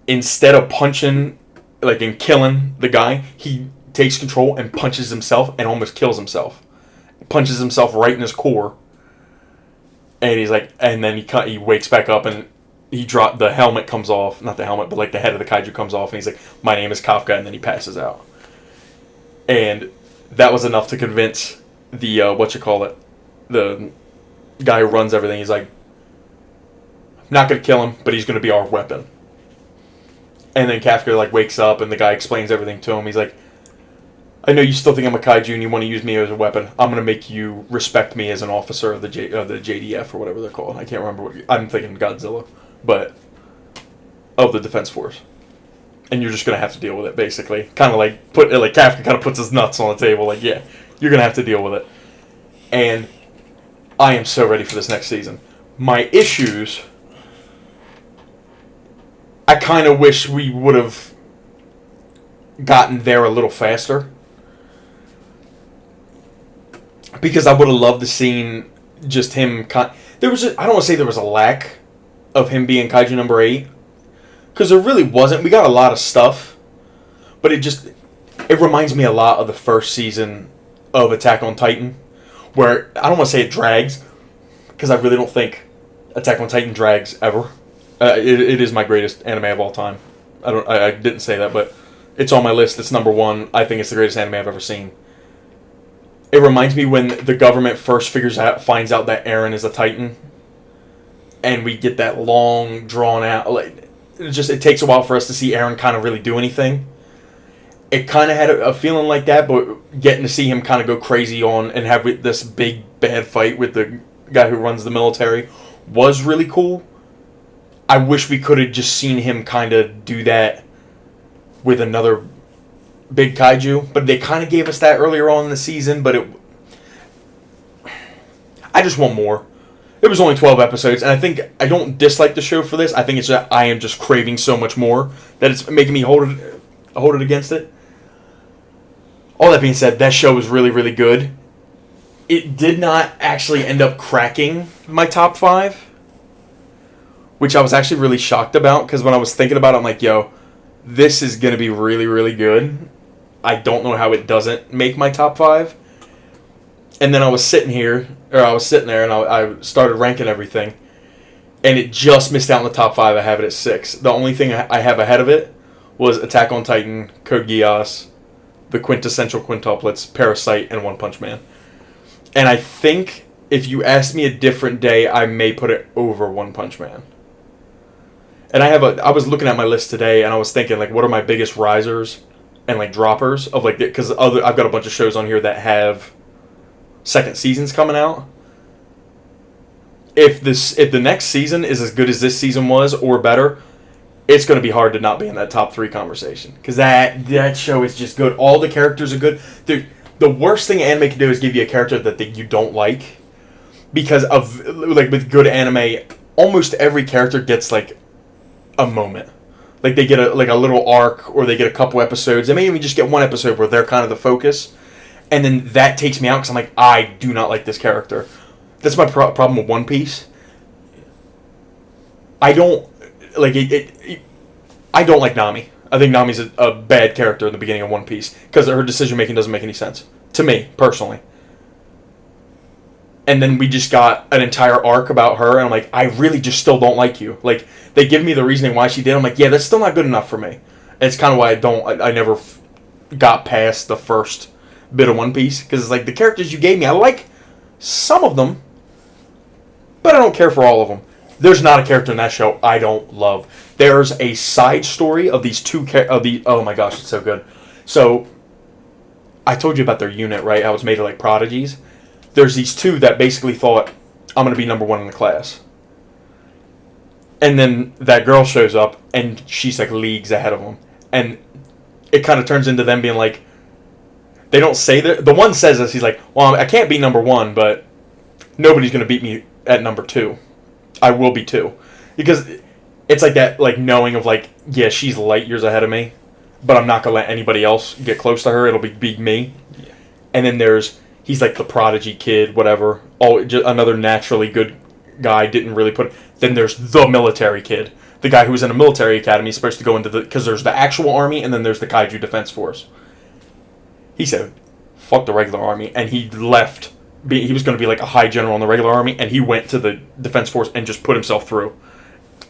instead of punching, like, and killing the guy, he takes control and punches himself and almost kills himself. Punches himself right in his core. And he's like, and then he wakes back up, and the helmet comes off, not the helmet, but like the head of the kaiju comes off, and he's like, my name is Kafka, and then he passes out. And that was enough to convince the, the guy who runs everything. He's like, I'm not going to kill him, but he's going to be our weapon. And then Kafka, like, wakes up, and the guy explains everything to him. He's like, I know you still think I'm a kaiju and you want to use me as a weapon. I'm going to make you respect me as an officer of the JDF or whatever they're called. I can't remember I'm thinking Godzilla, but of the Defense Force. And you're just going to have to deal with it, basically. Kind of like, Kafka kind of puts his nuts on the table, like, yeah, you're going to have to deal with it. And I am so ready for this next season. My issues, I kind of wish we would have gotten there a little faster. Because I would have loved to seen just him. I don't want to say there was a lack of him being kaiju number 8. Because there really wasn't. We got a lot of stuff. But it reminds me a lot of the first season of Attack on Titan. Where, I don't want to say it drags. Because I really don't think Attack on Titan drags ever. It is my greatest anime of all time. I didn't say that, but it's on my list. It's number 1. I think it's the greatest anime I've ever seen. It reminds me when the government first finds out that Eren is a Titan. And we get that long, drawn out, like, it takes a while for us to see Eren kind of really do anything. it kind of had a feeling like that, but getting to see him kind of go crazy on and have this big bad fight with the guy who runs the military was really cool. I wish we could have just seen him kind of do that with another big kaiju, but they kind of gave us that earlier on in the season, but I just want more. It was only 12 episodes, and I think I don't dislike the show for this. I think it's that I am just craving so much more that it's making me hold it against it. All that being said, that show was really, really good. It did not actually end up cracking my top 5, which I was actually really shocked about, because when I was thinking about it, I'm like, yo, this is going to be really, really good. I don't know how it doesn't make my top 5. And then I was sitting there, and I started ranking everything, and it just missed out in the top 5. I have it at 6. The only thing I have ahead of it was Attack on Titan, Code Geass, the quintessential quintuplets, Parasite, and One Punch Man. And I think if you asked me a different day, I may put it over One Punch Man. And I was looking at my list today, and I was thinking, like, what are my biggest risers and, like, droppers of, like, because I've got a bunch of shows on here that have second seasons coming out. If the next season is as good as this season was or better, it's going to be hard to not be in that top 3 conversation, because that show is just good. All the characters are good. The worst thing anime can do is give you a character that you don't like, because of, like, with good anime, almost every character gets, like, a moment. Like, they get a little arc, or they get a couple episodes. They may even just get one episode where they're kind of the focus, and then that takes me out, because I'm like, I do not like this character. That's my problem with One Piece. I don't like it. I don't like Nami. I think Nami's a bad character in the beginning of One Piece, because her decision making doesn't make any sense to me personally. And then we just got an entire arc about her, and I'm like, I really just still don't like you. Like, they give me the reasoning why she did. I'm like, yeah, that's still not good enough for me. And it's kind of why I never got past the first bit of One Piece, because it's like, the characters you gave me, I like some of them, but I don't care for all of them. There's not a character in that show I don't love. There's a side story of these two oh my gosh, it's so good. So, I told you about their unit, right? How it's made of, like, prodigies. There's these two that basically thought, I'm going to be number 1 in the class. And then that girl shows up, and she's, like, leagues ahead of them. And it kind of turns into them being like, they don't say that. The one says this, he's like, well, I can't be number 1, but nobody's going to beat me at number 2. I will be 2. Because it's like that, like, knowing of, like, yeah, she's light years ahead of me, but I'm not going to let anybody else get close to her. It'll be me. Yeah. And then he's like the prodigy kid, whatever. Just another naturally good guy, didn't really put. Then there's the military kid, the guy who was in a military academy, supposed to go into because there's the actual army, and then there's the Kaiju Defense Force. He said, "Fuck the regular army," and he left. He was going to be like a high general in the regular army, and he went to the Defense Force and just put himself through.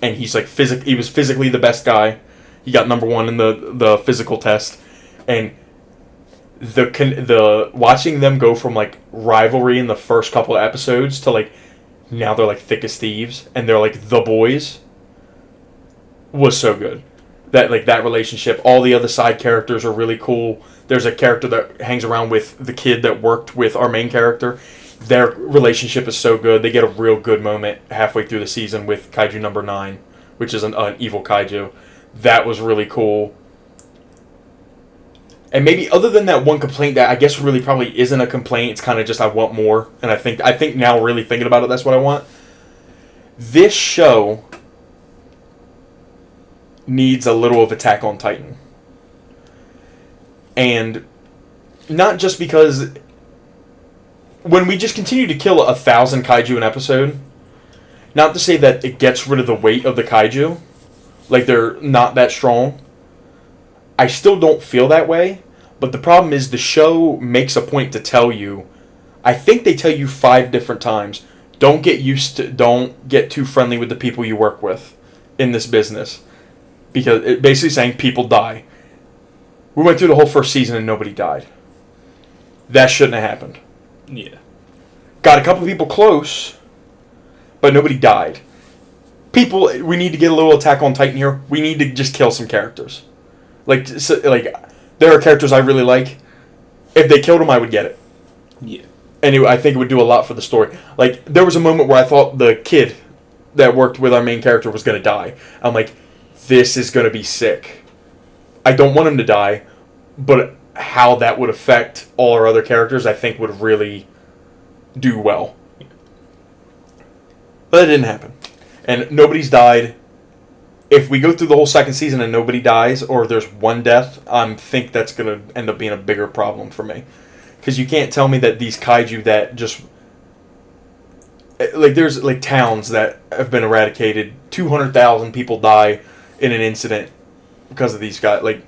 And he's like he was physically the best guy. He got number 1 in the physical test, and the watching them go from, like, rivalry in the first couple of episodes to, like, now they're, like, thick as thieves, and they're, like, the boys, was so good. That, like, that relationship, all the other side characters are really cool. There's a character that hangs around with the kid that worked with our main character. Their relationship is so good. They get a real good moment halfway through the season with Kaiju number 9, which is an evil kaiju. That was really cool. And maybe other than that one complaint that I guess really probably isn't a complaint, it's kind of just I want more. And I think now really thinking about it, that's what I want. This show needs a little of Attack on Titan. And not just because when we just continue to kill 1,000 kaiju an episode, not to say that it gets rid of the weight of the kaiju, like they're not that strong. I still don't feel that way, but the problem is the show makes a point to tell you, I think they tell you 5 different times, don't get too friendly with the people you work with in this business. Because it basically saying people die. We went through the whole first season and nobody died. That shouldn't have happened. Yeah. Got a couple people close, but nobody died. We need to get a little Attack on Titan here. We need to just kill some characters. Like there are characters I really like. If they killed him, I would get it. Yeah. Anyway, I think it would do a lot for the story. Like, there was a moment where I thought the kid that worked with our main character was going to die. I'm like, this is going to be sick. I don't want him to die, but how that would affect all our other characters, I think would really do well. But it didn't happen. And nobody's died. If we go through the whole second season and nobody dies, or there's one death, I think that's going to end up being a bigger problem for me. Because you can't tell me that these kaiju that just... Like, there's, like, towns that have been eradicated. 200,000 people die in an incident because of these guys. Like,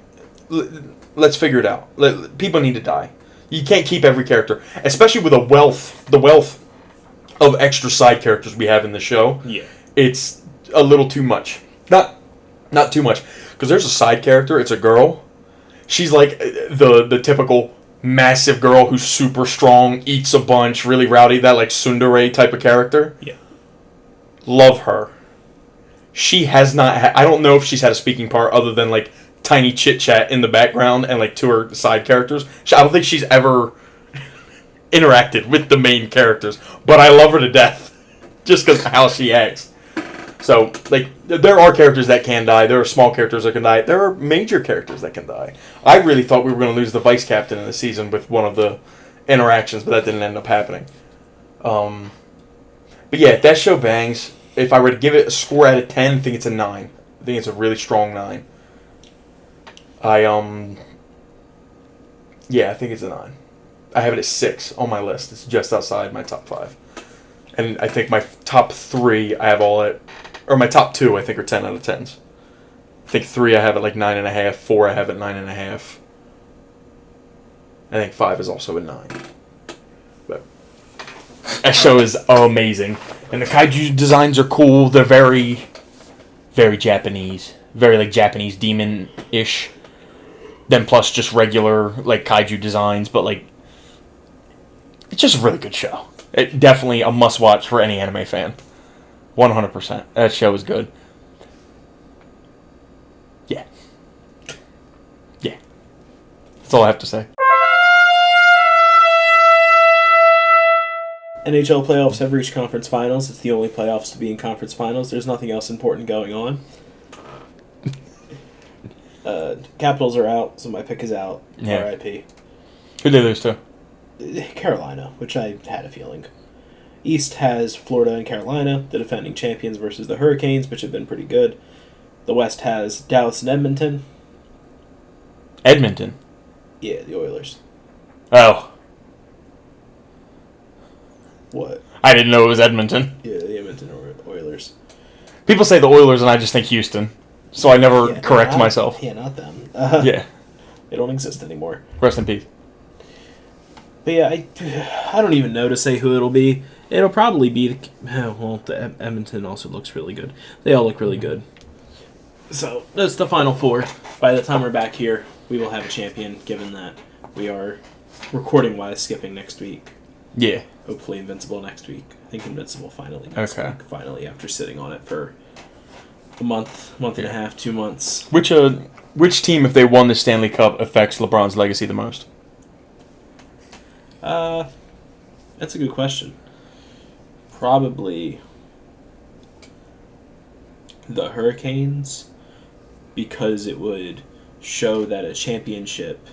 let's figure it out. People need to die. You can't keep every character. Especially with the wealth of extra side characters we have in the show. Yeah. It's a little too much. Not too much. Because there's a side character. It's a girl. She's like the typical massive girl who's super strong, eats a bunch, really rowdy, that like tsundere type of character. Yeah. Love her. She has not I don't know if she's had a speaking part other than like tiny chit-chat in the background and like to her side characters. I don't think she's ever interacted with the main characters, but I love her to death just because of how she acts. So, like, there are characters that can die. There are small characters that can die. There are major characters that can die. I really thought we were going to lose the vice captain in the season with one of the interactions, but that didn't end up happening. But yeah, that show bangs. If I were to give it a score out of 10, I think it's a 9. I think it's a really strong 9. Yeah, I think it's a 9. I have it at 6 on my list. It's just outside my top 5. And I think my top 3, I have all at... Or my top 2, I think, are 10 out of 10s. I think 3 I have at like 9.5. 4 I have at 9.5. I think 5 is also a 9. But that show is amazing. And the kaiju designs are cool. They're very, very Japanese. Very like Japanese demon-ish. Then plus just regular like kaiju designs. But like, it's just a really good show. It definitely a must-watch for any anime fan. 100%. That show is good. Yeah. Yeah. That's all I have to say. NHL playoffs have reached conference finals. It's the only playoffs to be in conference finals. There's nothing else important going on. Capitals are out, so my pick is out. Yeah. R.I.P. Who did those two? Carolina, which I had a feeling. East has Florida and Carolina, the defending champions, versus the Hurricanes, which have been pretty good. The West has Dallas and Edmonton. Edmonton? Yeah, the Oilers. Oh. What? I didn't know it was Edmonton. Yeah, the Edmonton Oilers. People say the Oilers and I just think Houston. So I never correct myself. Yeah, not them. Yeah. They don't exist anymore. Rest in peace. But yeah, I don't even know to say who it'll be. It'll probably be... Well, the Edmonton also looks really good. They all look really good. So, that's the Final Four. By the time we're back here, we will have a champion, given that we are, recording-wise, skipping next week. Yeah. Hopefully Invincible next week. I think Invincible finally next week. Finally, after sitting on it for a month and a half, 2 months. Which team, if they won the Stanley Cup, affects LeBron's legacy the most? That's a good question. Probably the Hurricanes, because it would show that a championship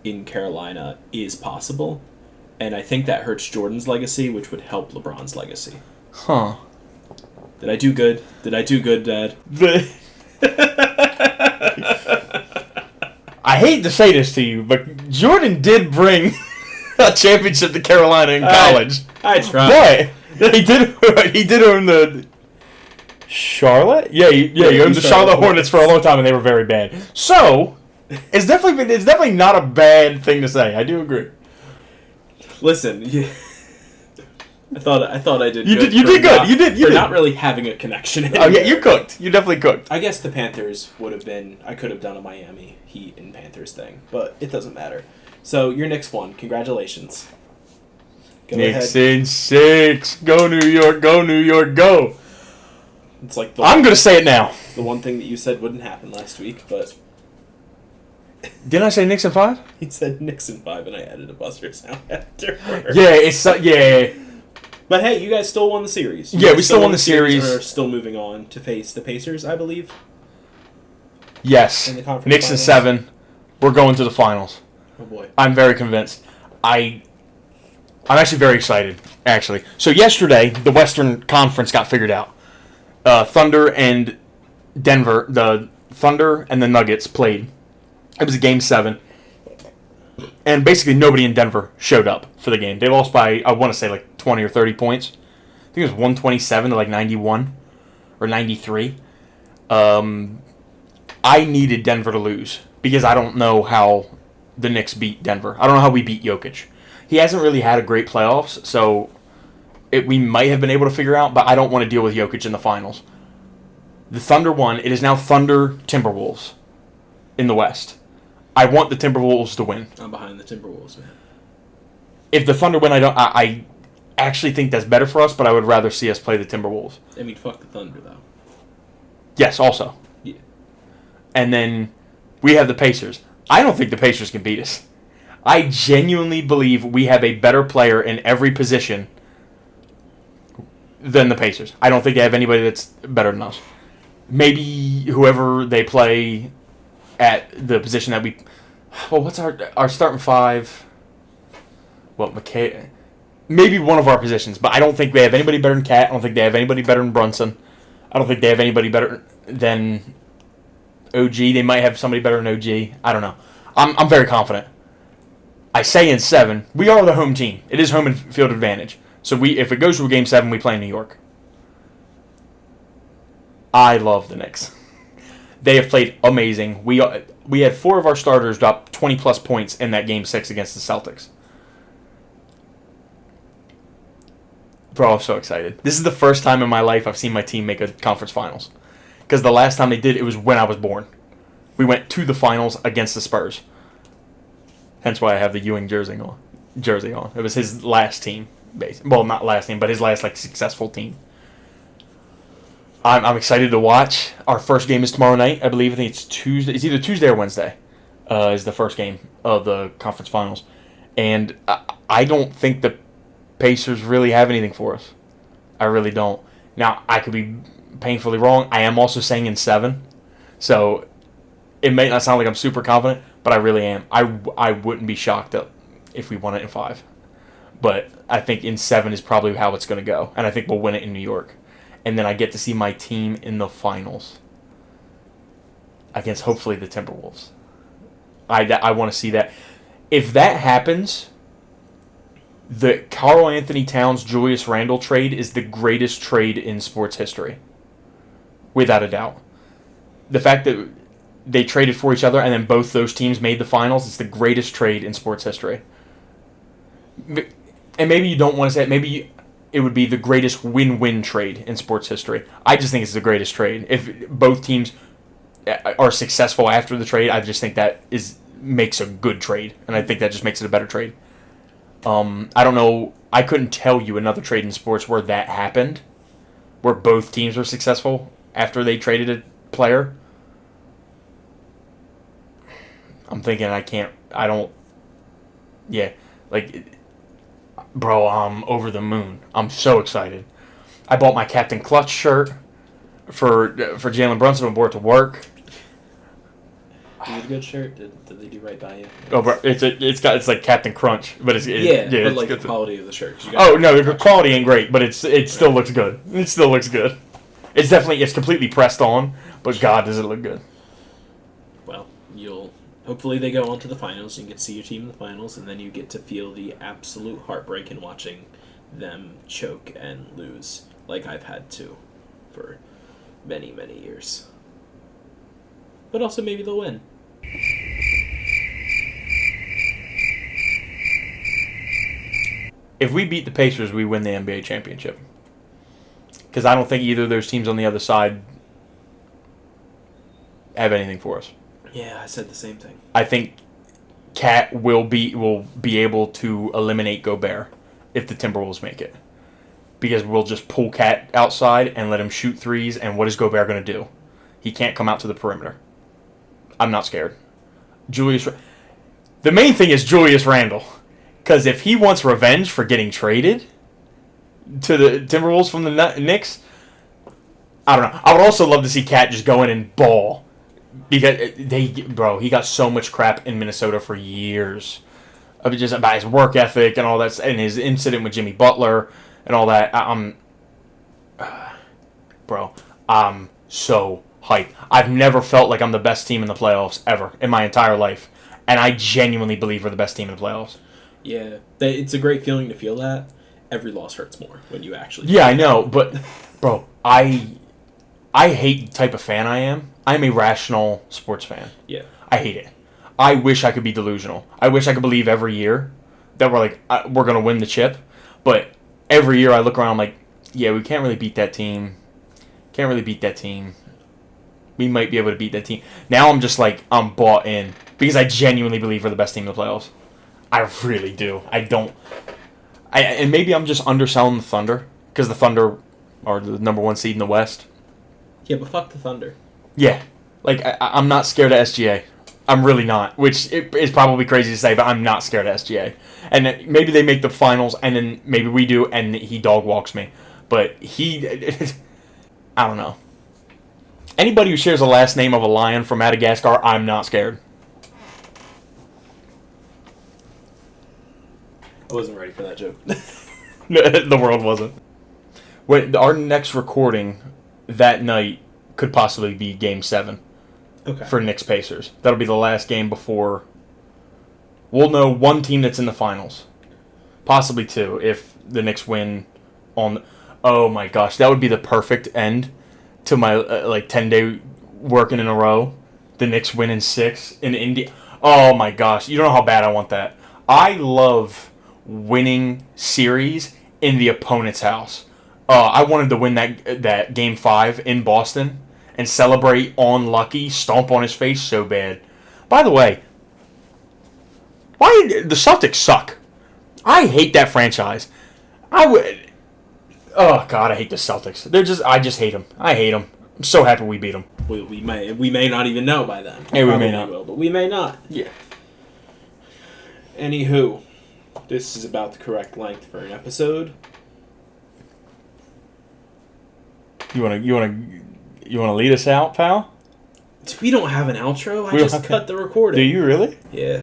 in Carolina is possible, and I think that hurts Jordan's legacy, which would help LeBron's legacy. Huh. Did I do good? Dad? I hate to say this to you, but Jordan did bring a championship to Carolina in college. I tried. But he did own the Charlotte? Yeah, he owned the Charlotte Hornets for a long time, and they were very bad. So, it's definitely not a bad thing to say. I do agree. Listen, I thought I did. You good. You did good. You did. For not really having a connection. Oh yeah, you cooked. You definitely cooked. I guess the Panthers would have been. I could have done a Miami Heat and Panthers thing, but it doesn't matter. So your Knicks won. Congratulations. Go Knicks ahead. In 6. Go New York. Go New York. Go. It's like I'm gonna say it now. The one thing that you said wouldn't happen last week, but Didn't I say Knicks in 5? He said Knicks in 5, and I added a buzzer sound after. Yeah, it's yeah. But hey, you guys still won the series. Yeah, we still won the series. Are still moving on to face the Pacers, I believe. Yes. In the conference Knicks in finals. 7. We're going to the finals. Oh boy. I'm very convinced. I'm actually very excited, actually. So yesterday, the Western Conference got figured out. Thunder and Denver, the Thunder and the Nuggets played. It was a Game 7. And basically nobody in Denver showed up for the game. They lost by, I want to say, like 20 or 30 points. I think it was 127 to like 91 or 93. I needed Denver to lose because I don't know how the Knicks beat Denver. I don't know how we beat Jokic. He hasn't really had a great playoffs, so we might have been able to figure out, but I don't want to deal with Jokic in the finals. The Thunder won. It is now Thunder Timberwolves in the West. I want the Timberwolves to win. I'm behind the Timberwolves, man. If the Thunder win, I actually think that's better for us, but I would rather see us play the Timberwolves. I mean, fuck the Thunder, though. Yes, also. Yeah. And then we have the Pacers. I don't think the Pacers can beat us. I genuinely believe we have a better player in every position than the Pacers. I don't think they have anybody that's better than us. Maybe whoever they play at the position that we... Well, what's our starting 5? Well, McKay... Maybe one of our positions, but I don't think they have anybody better than Cat. I don't think they have anybody better than Brunson. I don't think they have anybody better than OG. They might have somebody better than OG. I don't know. I'm very confident. I say in 7, we are the home team. It is home field advantage. So if it goes to a Game 7, we play in New York. I love the Knicks. They have played amazing. We had 4 of our starters drop 20-plus points in that Game 6 against the Celtics. Bro, I'm so excited. This is the first time in my life I've seen my team make a conference finals. Because the last time they did, it was when I was born. We went to the finals against the Spurs. Hence why I have the Ewing jersey on. It was his last team. Well, not last team, but his last successful team. I'm excited to watch. Our first game is tomorrow night. I believe. I think it's Tuesday. It's either Tuesday or Wednesday. Is the first game of the conference finals, and I don't think the Pacers really have anything for us. I really don't. Now I could be painfully wrong. I am also saying in 7, so it may not sound like I'm super confident, but I really am. I wouldn't be shocked if we won it in 5, but I think in 7 is probably how it's going to go, and I think we'll win it in New York. And then I get to see my team in the finals against hopefully the Timberwolves. I want to see that. If that happens, the Karl Anthony Towns Julius Randle trade is the greatest trade in sports history, without a doubt. The fact that they traded for each other and then both those teams made the finals is the greatest trade in sports history. And maybe you don't want to say it. Maybe it would be the greatest win-win trade in sports history. I just think it's the greatest trade. If both teams are successful after the trade, I just think that makes a good trade, and I think that just makes it a better trade. I don't know. I couldn't tell you another trade in sports where that happened, where both teams were successful after they traded a player. I'm thinking bro, I'm over the moon. I'm so excited. I bought my Captain Clutch shirt for Jalen Brunson and wore it to work. Is it a good shirt? Did they do right by you? Oh, bro, it's like Captain Crunch, but but the quality of the shirt. Oh no, the quality ain't great, but it still looks good. It still looks good. It's completely pressed on, but God, does it look good. Well, hopefully they go on to the finals and you get to see your team in the finals, and then you get to feel the absolute heartbreak in watching them choke and lose, like I've had to for many, many years. But also maybe they'll win. If we beat the Pacers, we win the NBA championship. Because I don't think either of those teams on the other side have anything for us. Yeah, I said the same thing. I think Cat will be able to eliminate Gobert if the Timberwolves make it. Because we'll just pull Cat outside and let him shoot threes, and what is Gobert going to do? He can't come out to the perimeter. I'm not scared. The main thing is Julius Randle. Because if he wants revenge for getting traded to the Timberwolves from the Knicks, I don't know. I would also love to see Cat just go in and ball. Because he got so much crap in Minnesota for years. Just about his work ethic and all that, and his incident with Jimmy Butler and all that. I'm so hyped. I've never felt like I'm the best team in the playoffs ever in my entire life. And I genuinely believe we're the best team in the playoffs. Yeah. It's a great feeling to feel that. Every loss hurts more when you actually... Yeah, I know. But, bro, I hate the type of fan I am. I'm a rational sports fan. Yeah. I hate it. I wish I could be delusional. I wish I could believe every year that we're going to win the chip. But every year I look around, I'm like, yeah, we can't really beat that team. We might be able to beat that team. Now I'm just like, I'm bought in. Because I genuinely believe we're the best team in the playoffs. I really do. And maybe I'm just underselling the Thunder. Because the Thunder are the number 1 seed in the West. Yeah, but fuck the Thunder. Yeah. Like, I'm not scared of SGA. I'm really not. Which is probably crazy to say, but I'm not scared of SGA. And maybe they make the finals, and then maybe we do, and he dog walks me. But I don't know. Anybody who shares the last name of a lion from Madagascar, I'm not scared. I wasn't ready for that joke. The world wasn't. Our next recording that night could possibly be Game 7 for Knicks Pacers. That'll be the last game before... We'll know one team that's in the finals. Possibly 2 if the Knicks win on... Oh my gosh, that would be the perfect end to my 10-day working in a row. The Knicks win in 6 in India. Oh my gosh, you don't know how bad I want that. I love winning series in the opponent's house. I wanted to win that Game 5 in Boston and celebrate on Lucky, stomp on his face so bad. By the way, why the Celtics suck? I hate that franchise. Oh God, I hate the Celtics. I just hate them. I hate them. I'm so happy we beat them. We may not even know by then. Hey, we may not. Will, but we may not. Yeah. Anywho, this is about the correct length for an episode. You wanna lead us out, pal? We don't have an outro. I just cut the recording. Do you really? Yeah.